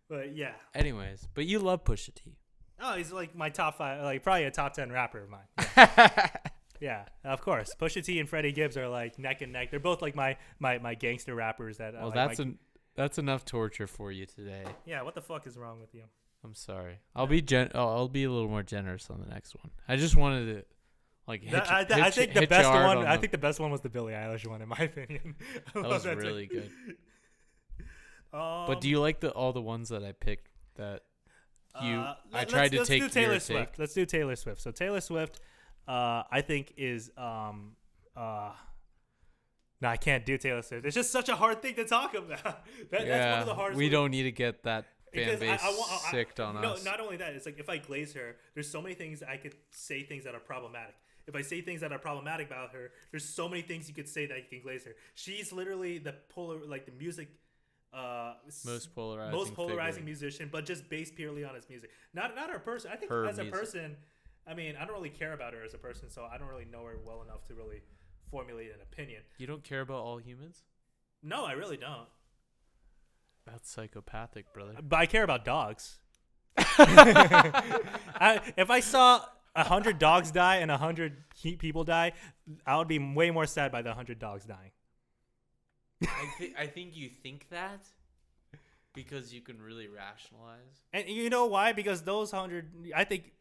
S2: But yeah.
S1: Anyways, but you love Pusha T.
S2: Oh, he's like my top 5, like probably a top 10 rapper of mine. Yeah. Yeah, of course. Pusha T and Freddie Gibbs are like neck and neck. They're both like my gangster rappers that.
S1: Well, that's enough torture for you today.
S2: Yeah, what the fuck is wrong with you?
S1: I'm sorry. I'll be a little more generous on the next one. I just wanted to like
S2: I think the best one. I think the best one was the Billie Eilish one, in my opinion.
S1: That was really good. But do you like all the ones that I picked that I tried to take
S2: Taylor Swift. Let's do Taylor Swift. So Taylor Swift, I think is no, I can't do Taylor Swift. It's just such a hard thing to talk about. That's one of the hardest.
S1: We don't need to get that fan base sicked on us.
S2: No, not only that. It's like if I glaze her, there's so many things I could say things that are problematic. if I say things that are problematic about her, there's so many things you could say that you can glaze her. She's literally the the music
S1: Most polarizing.
S2: most polarizing
S1: figure.
S2: musician, but just based purely on his music. Not her person. I think
S1: Her
S2: as a
S1: music.
S2: person, I mean, I don't really care about her as a person, so I don't really know her well enough to really formulate an opinion.
S1: You don't care about all humans?
S2: No, I really don't.
S1: That's psychopathic, brother.
S2: But I care about dogs. If I saw 100 dogs die and 100 people die, I would be way more sad by the 100 dogs dying.
S1: I think you think that because you can really rationalize.
S2: And you know why? Because those 100, I think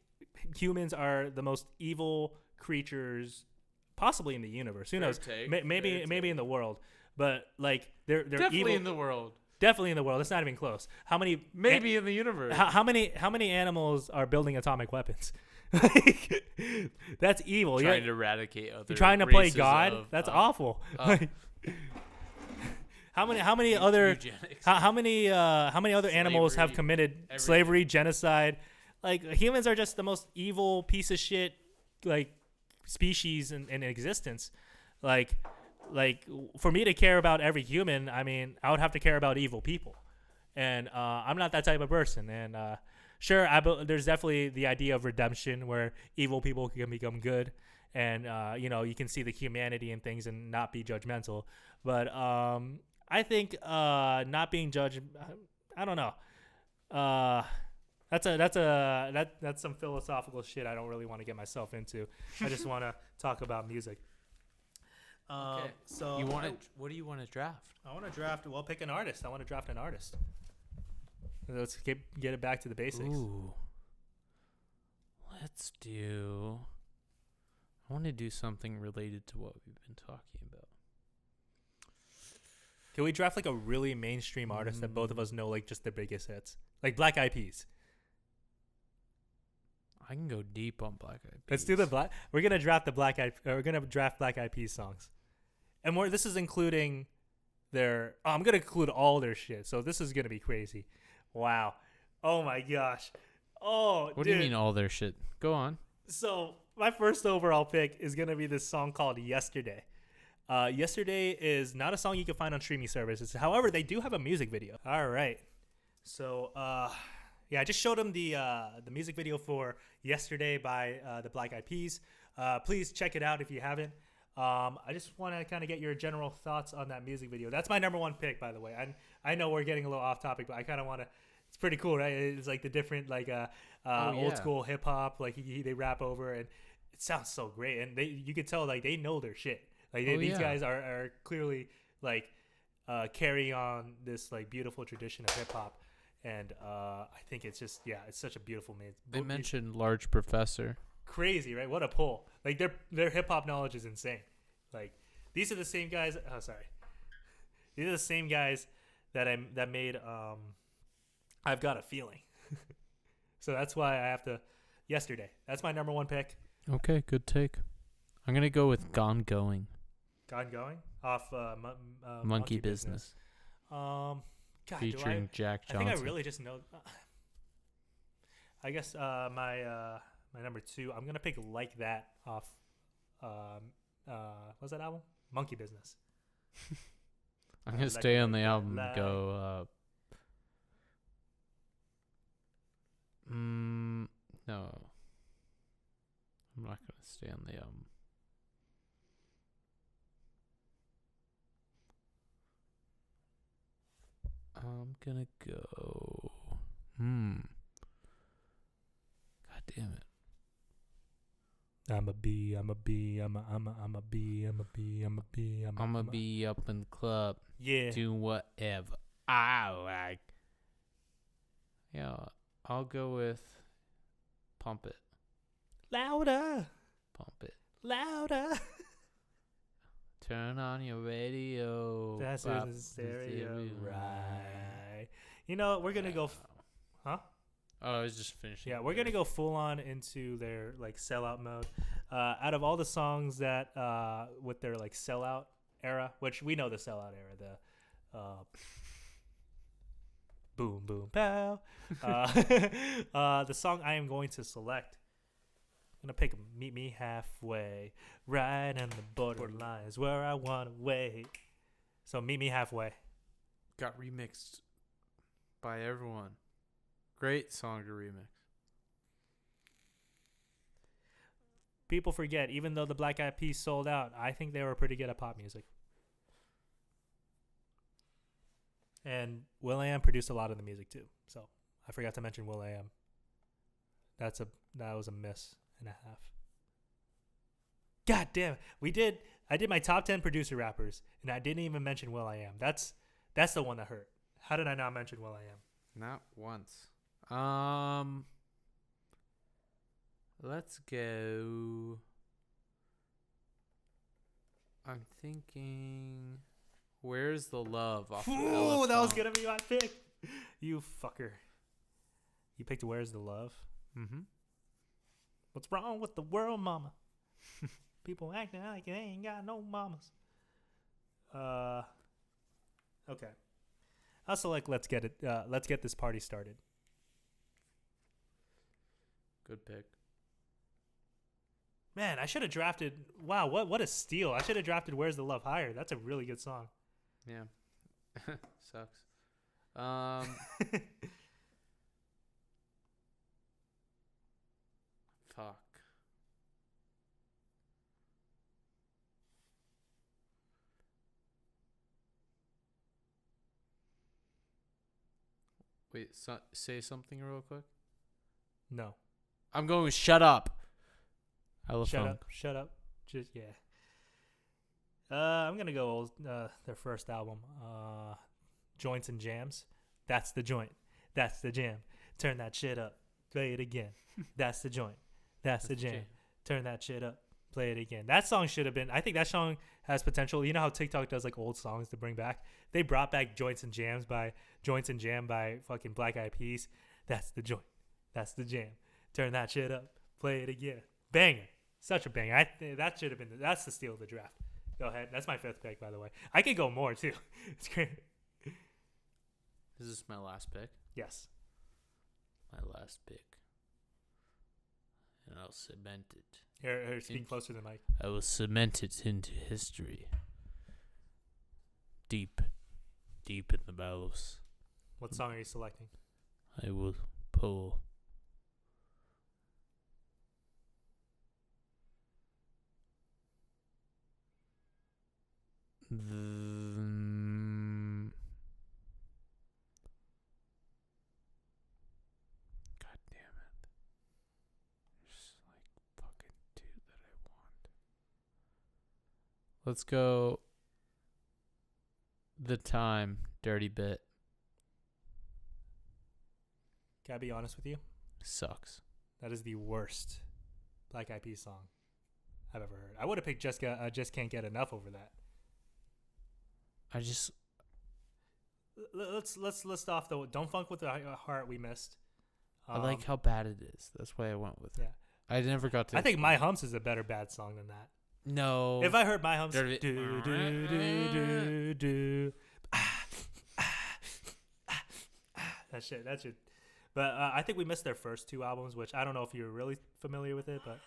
S2: humans are the most evil creatures possibly in the universe. Who
S1: Fair
S2: knows?
S1: take,
S2: Maybe
S1: fair
S2: in the world. But like they're
S1: Definitely
S2: evil.
S1: in the world.
S2: Definitely in the world. It's not even close. How many?
S1: Maybe in the universe.
S2: How many animals are building atomic weapons? Like, that's evil.
S1: Trying to eradicate other
S2: You're trying to play
S1: races
S2: God.
S1: of,
S2: That's awful. Like, how many
S1: eu-
S2: other
S1: eugenics.
S2: how many other animals have
S1: Slavery,
S2: committed
S1: everything.
S2: slavery, genocide? Like humans are just the most evil piece of shit like species in existence. Like for me to care about every human, I mean, I would have to care about evil people, and I'm not that type of person. And sure, there's definitely the idea of redemption where evil people can become good, and you can see the humanity in things and not be judgmental. But I think not being judged, I don't know. That's some philosophical shit I don't really want to get myself into. I just want to talk about music.
S1: Okay.
S2: So
S1: You want to? What do you want to draft?
S2: I want to draft. Well, pick an artist. I want to draft an artist. Let's get it back to the basics.
S1: Ooh. Let's do. I want to do something related to what we've been talking about.
S2: Can we draft like a really mainstream artist that both of us know, like just the biggest hits, like Black Eyed Peas?
S1: I can go deep on Black Eyed Peas.
S2: Let's do the black. We're gonna draft the Black Eyed. We're gonna draft Black Eyed Peas songs, and this is including their. Oh, I'm gonna include all their shit. So this is gonna be crazy. Wow. Oh my gosh. Oh.
S1: What
S2: dude.
S1: do you mean all their shit? Go on.
S2: So my first overall pick is gonna be this song called "Yesterday." "Yesterday" is not a song you can find on streaming services. However, they do have a music video. All right. So yeah, I just showed them the music video for "Yesterday" by the Black Eyed Peas. Please check it out if you haven't. I just want to kind of get your general thoughts on that music video. That's my number one pick, by the way. I know we're getting a little off topic, but I kind of want to. It's pretty cool, right? It's like the different old school hip hop, like they rap over, and it sounds so great. And you could tell like they know their shit. Like these guys are clearly like carrying on this like beautiful tradition of hip hop. And I think it's just it's such a beautiful man.
S1: They mentioned Large Professor.
S2: Crazy, right? What a pull! Like their hip hop knowledge is insane. Like these are the same guys. Oh, sorry. These are the same guys that made I've Got a Feeling. So that's why I have to. Yesterday. That's my number one pick.
S1: Okay, good take. I'm gonna go with Gone Going.
S2: Gone Going off
S1: Monkey Business.
S2: God,
S1: Featuring Jack
S2: I
S1: Johnson.
S2: think I really just know. I guess my number two. I'm gonna pick Like That off. What's that album? Monkey Business.
S1: I'm gonna stay on the album and go. No. I'm not gonna stay on the album. I'm gonna go. God damn it.
S2: I'm a bee. I'm a bee. I'm a bee. I'm a bee. I'm a bee.
S1: I'm gonna be up in the club.
S2: Yeah.
S1: Do whatever I like. Yeah, I'll go with Pump It.
S2: Louder.
S1: Pump It.
S2: Louder.
S1: Turn on your radio.
S2: That's
S1: Pop
S2: in the
S1: the
S2: stereo. Right. You know, we're gonna go. Huh?
S1: Oh, I was just finishing.
S2: Yeah, we're gonna go full on into their like sellout mode. Out of all the songs that with their like sellout era, which we know the sellout era, the boom boom pow. The song I am going to select Gonna pick Meet Me Halfway. Right on the borderline is where I wanna wait. So Meet Me Halfway.
S1: Got remixed by everyone. Great song to remix.
S2: People forget, even though the Black Eyed Peas sold out, I think they were pretty good at pop music. And will.i.am produced a lot of the music too. So I forgot to mention will.i.am. That was a miss and a half. God damn it. I did my top 10 producer rappers, and I didn't even mention will.i.am. That's the one that hurt. How did I not mention will.i.am?
S1: Not once. Let's go. I'm thinking. Where's the love? Off of
S2: Ooh, that was
S1: Elephant.
S2: gonna be my pick. You fucker. You picked Where's the Love?
S1: Mm-hmm.
S2: What's wrong with the world, mama? People acting like they ain't got no mamas. Okay. I'll select Let's Get This Party Started.
S1: Good pick.
S2: Man, I should have drafted. Wow, what a steal! I should have drafted Where's the Love higher. That's a really good song.
S1: Yeah. Sucks. Fuck. Wait, say something real quick.
S2: No.
S1: I'm going with Shut Up. Elephant.
S2: Shut up. Just yeah. I'm gonna go old, their first album, Joints and Jams. That's the joint. That's the jam. Turn that shit up. Play it again. That's the joint. That's the jam. Turn that shit up. Play it again. That song should have been. I think that song has potential. You know how TikTok does like old songs to bring back. They brought back Joints and Jam by fucking Black Eyed Peas. That's the joint. That's the jam. Turn that shit up. Play it again. Banger. Such a banger. That should have been. That's the steal of the draft. Go ahead. That's my fifth pick, by the way. I could go more too. It's great.
S1: Is this my last pick?
S2: Yes.
S1: My last pick. And I'll cement it.
S2: Here, speak closer to the mic.
S1: I will cement it into history. Deep in the bowels.
S2: What song are you selecting?
S1: I will pull. God damn it. There's like fucking two that I want. Let's go. The Time, Dirty Bit.
S2: Can I be honest with you?
S1: Sucks.
S2: That is the worst Black Eyed Peas song I've ever heard. I would have picked Just Can't Get Enough over that.
S1: I just.
S2: Let's list off the Don't Funk with the Heart we missed.
S1: I like how bad it is. That's why I went with it.
S2: Yeah.
S1: I never got to.
S2: I think My Humps is a better bad song than that.
S1: No.
S2: If I heard My Humps,
S1: Dirty-
S2: that shit. But I think we missed their first two albums, which I don't know if you're really familiar with it, but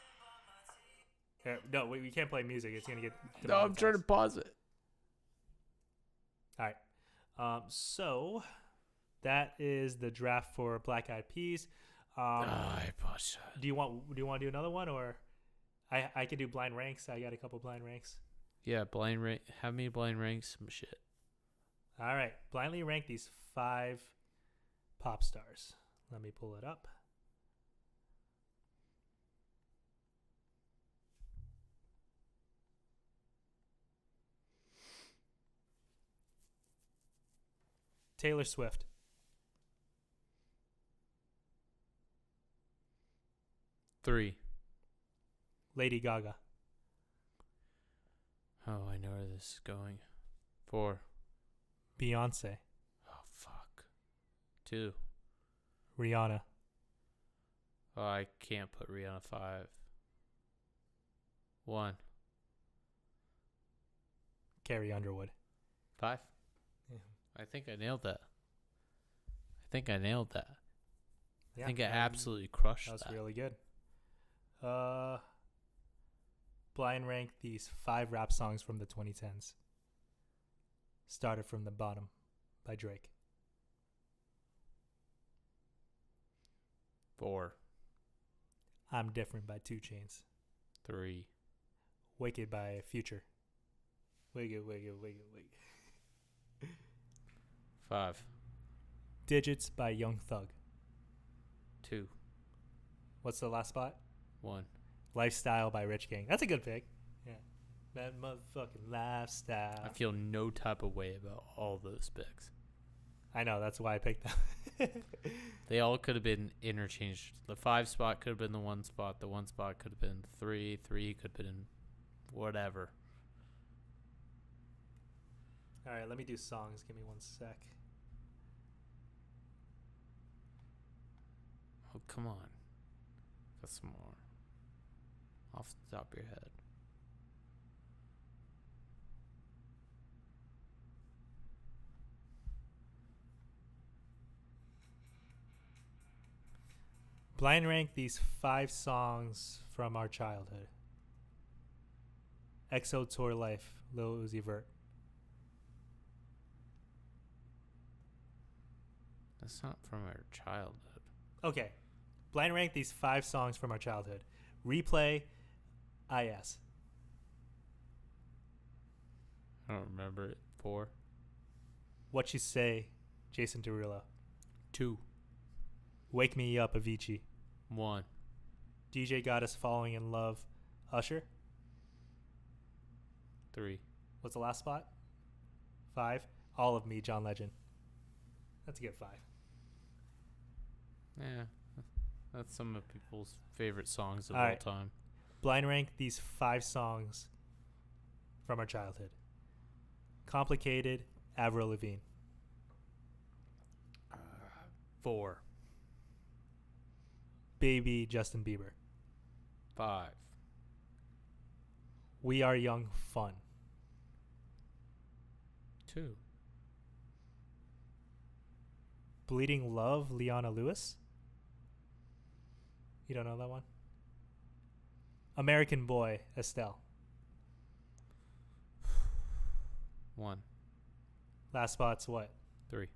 S2: here, no, we can't play music. It's gonna get.
S1: No, I'm trying to pause it.
S2: All right. So that is the draft for Black Eyed Peas.
S1: I paused it.
S2: Do you want to do another one, or I could do blind ranks? I got a couple blind ranks.
S1: Yeah, blind rank. Have me blind rank some shit.
S2: All right, blindly rank these 5 pop stars. Let me pull it up. Taylor Swift.
S1: Three.
S2: Lady Gaga.
S1: Oh, I know where this is going. 4.
S2: Beyonce.
S1: Oh, fuck. 2.
S2: Rihanna.
S1: Oh, I can't put Rihanna 5. 1.
S2: Carrie Underwood.
S1: 5.
S2: Yeah.
S1: I think I nailed that. I
S2: Yeah,
S1: think I absolutely crushed
S2: that was
S1: that.
S2: really good. Uh, blind rank these 5 rap songs from the 2010s. Started from the Bottom by Drake.
S1: 4,
S2: I'm Different by 2 Chainz.
S1: 3,
S2: Wicked by Future. Wicked.
S1: 5,
S2: Digits by Young Thug.
S1: 2,
S2: What's the last spot?
S1: 1.
S2: Lifestyle by Rich Gang. That's a good pick. Yeah. That motherfucking lifestyle.
S1: I feel no type of way about all those picks.
S2: I know, that's why I picked them.
S1: They all could have been interchanged. The 5 spot could have been the 1 spot. The 1 spot could have been 3. 3 could have been whatever.
S2: All right, let me do songs. Give me 1 sec.
S1: Oh, come on. Got some more. Off the top of your head.
S2: Blind rank these 5 songs from our childhood. EXO Tour Life, Lil Uzi Vert.
S1: That's not from our childhood.
S2: Okay. Blind rank these 5 songs from our childhood. Replay, IS.
S1: I don't remember it. 4,
S2: What You Say, Jason Derulo.
S1: 2,
S2: Wake Me Up, Avicii.
S1: 1,
S2: DJ Got Us Falling in Love, Usher.
S1: 3.
S2: What's the last spot? 5. All of Me, John Legend. That's a good 5.
S1: Yeah. That's some of people's favorite songs of
S2: All
S1: all
S2: right.
S1: time.
S2: Blind rank these 5 songs from our childhood. Complicated, Avril Lavigne.
S1: 4,
S2: Baby, Justin Bieber.
S1: 5,
S2: We Are Young, Fun.
S1: 2,
S2: Bleeding Love, Leona Lewis. You don't know that one? American Boy, Estelle.
S1: 1,
S2: Last spot's what?
S1: 3.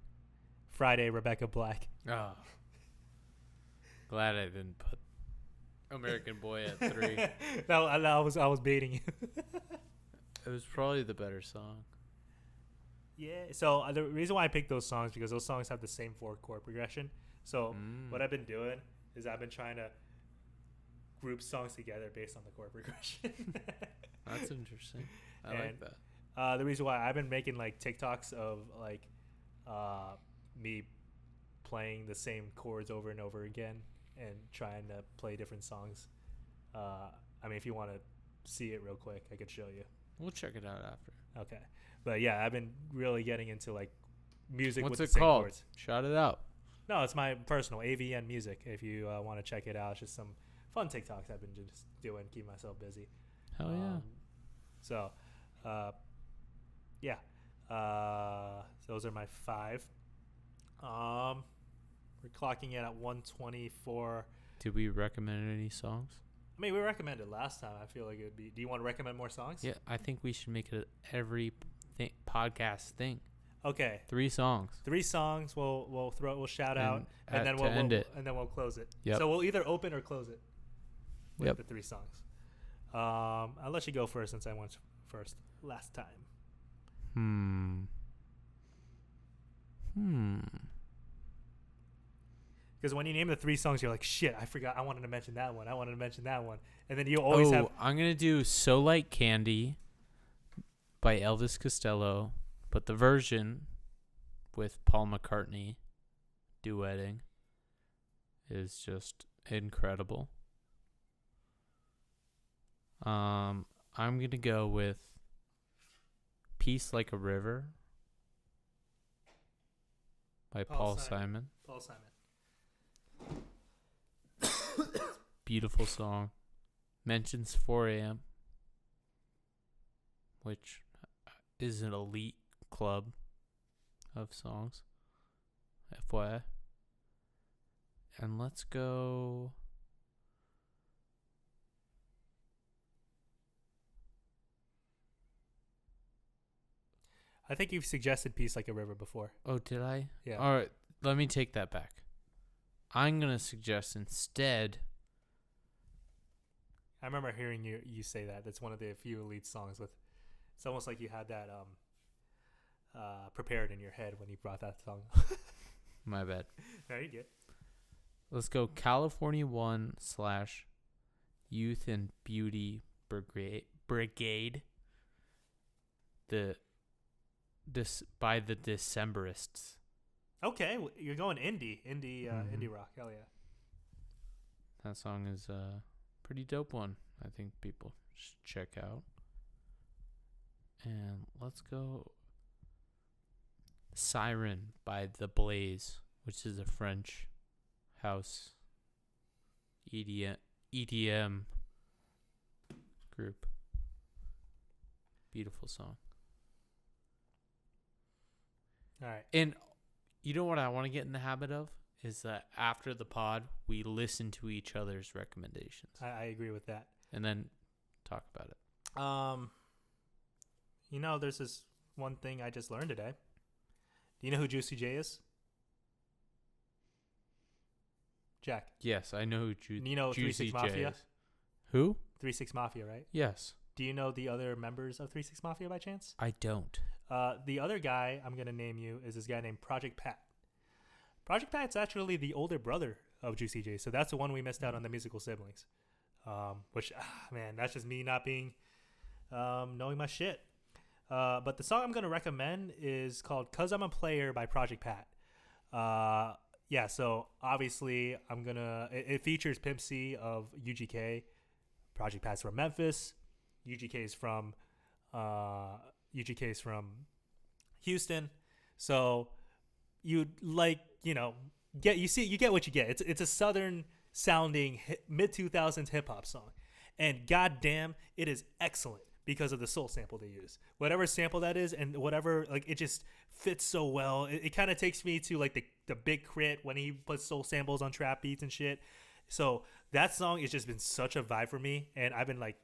S2: Friday, Rebecca Black.
S1: Oh. Glad I didn't put American Boy at 3.
S2: I was baiting you.
S1: It was probably the better song.
S2: Yeah. So the reason why I picked those songs because those songs have the same 4 chord progression. So what I've been doing is I've been trying to group songs together based on the chord progression.
S1: That's interesting. I like that.
S2: The reason why I've been making like TikToks of like me playing the same chords over and over again and trying to play different songs. I mean, if you want to see it real quick, I could show you.
S1: We'll check it out after.
S2: Okay. But yeah, I've been really getting into like music
S1: What's
S2: with
S1: it
S2: the same
S1: called?
S2: chords.
S1: Shout it out.
S2: No, it's my personal AVN Music. If you want to check it out, it's just some fun TikToks I've been just doing, keep myself busy.
S1: Hell yeah.
S2: So, yeah. Those are my 5. We're clocking in at 124.
S1: Did we recommend any songs?
S2: I mean, we recommended last time. I feel like it would be. Do you want to recommend more songs?
S1: Yeah, I think we should make it every podcast thing.
S2: Okay.
S1: 3 songs.
S2: 3 songs. We'll shout out, and then
S1: to
S2: we'll
S1: end it.
S2: and then we'll close it.
S1: Yep.
S2: So we'll either open or close it with
S1: Yep.
S2: the 3 songs. I'll let you go first since I went first last time. Because when you name the 3 songs, you're like, shit, I forgot. I wanted to mention that one. And then you always have.
S1: I'm going to do So Like Candy by Elvis Costello, but the version with Paul McCartney duetting is just incredible. I'm going to go with Peace Like a River by Paul Simon.
S2: Paul Simon.
S1: Beautiful song. Mentions 4 a.m., which is an elite club of songs. FYI. And let's go
S2: I think you've suggested Peace Like a River before.
S1: Oh, did I?
S2: Yeah.
S1: All right, let me take that back. I'm gonna suggest instead.
S2: I remember hearing you say that. That's one of the few Elite songs with. It's almost like you had that prepared in your head when you brought that song.
S1: My bad.
S2: No, you get.
S1: Let's go California 1 / Youth and Beauty Brigade. By the Decemberists.
S2: Okay, you're going indie rock. Hell yeah.
S1: That song is a pretty dope one. I think people should check out. And let's go Siren by The Blaze, which is a French house EDM group. Beautiful song.
S2: All right.
S1: And you know what I want to get in the habit of is that after the pod, we listen to each other's recommendations
S2: I agree with that.
S1: and then talk about it.
S2: There's this one thing I just learned today. Do you know who Juicy J is? Jack.
S1: Yes, I know who
S2: You know 3
S1: Juicy
S2: 6
S1: J
S2: Mafia?
S1: is. Who?
S2: 3 6 Mafia, right?
S1: Yes.
S2: Do you know the other members of 3 6 Mafia by chance?
S1: I don't.
S2: The other guy I'm going to name you is this guy named Project Pat. Project Pat's actually the older brother of Juicy J, so that's the one we missed out on the musical siblings. Man, that's just me not being knowing my shit. But the song I'm going to recommend is called "Cause I'm a Player" by Project Pat. So obviously it features Pimp C of UGK. Project Pat's from Memphis. UGK is from Houston. So you get what you get. It's a southern sounding mid 2000s hip hop song, and goddamn, it is excellent because of the soul sample they use. Whatever sample that is, and whatever, like, it just fits so well. It kind of takes me to like the Big Crit when he puts soul samples on trap beats and shit. So that song has just been such a vibe for me, and I've been like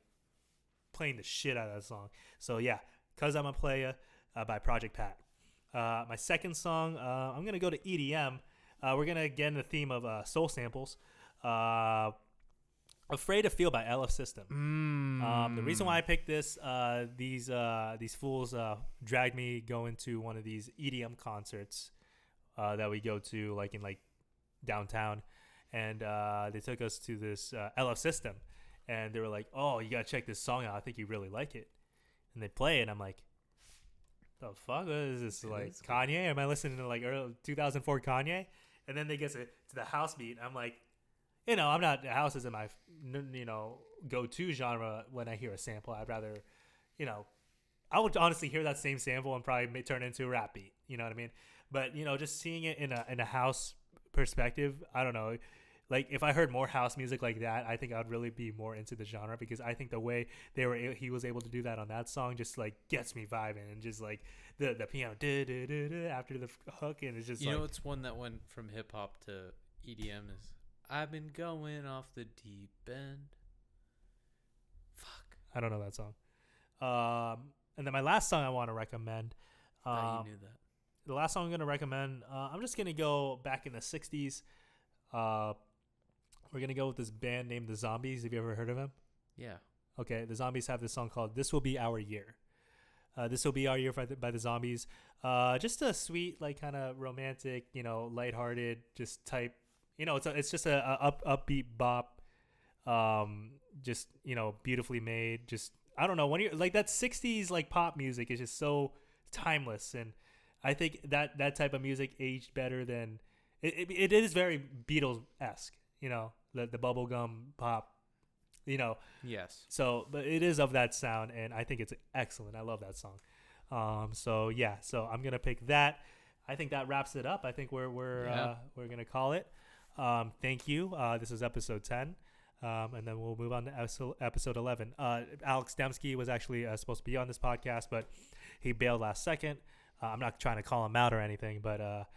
S2: playing the shit out of that song. So yeah, "Cause I'm a Player" by Project Pat. My second song, I'm gonna go to EDM. We're gonna get in the theme of soul samples. "Afraid to Feel" by LF System. The reason why I picked this, these fools dragged me going to one of these EDM concerts that we go to like in downtown, and they took us to this LF System, and they were like, "Oh, you gotta check this song out. I think you really like it." And they play it, and I'm like, "The fuck is this? Like Kanye? Am I listening to like early 2004 Kanye?" And then they get to the house beat, and I'm like, I'm not, house isn't my go-to genre when I hear a sample. I'd rather, I would honestly hear that same sample and probably turn it into a rap beat. You know what I mean? But just seeing it in a house perspective, I don't know. Like, if I heard more house music like that, I think I would really be more into the genre, because I think the way he was able to do that on that song just like gets me vibing, and just like the piano after the hook, and it's just
S1: it's one that went from hip hop to EDM is "I've been going off the deep end." Fuck.
S2: I don't know that song. And then my last song I want to recommend.
S1: You knew that.
S2: The last song I'm going to recommend, I'm just going to go back in the 60s. We're going to go with this band named The Zombies. Have you ever heard of them?
S1: Yeah.
S2: Okay, The Zombies have this song called "This Will Be Our Year." This Will Be Our Year by The Zombies. Just a sweet, like, kind of romantic, lighthearted, just type. It's just a upbeat bop. Just, beautifully made. Just, I don't know, when you're like that 60s like pop music is just so timeless, and I think that type of music aged better than it is very Beatles-esque, the bubblegum pop,
S1: Yes.
S2: So, but it is of that sound, and I think it's excellent. I love that song. So I'm gonna pick that. I think that wraps it up. I think we're gonna call it. Thank you. This is episode 10. And then we'll move on to episode 11. Alex Dembski was actually supposed to be on this podcast, but he bailed last second. I'm not trying to call him out or anything, but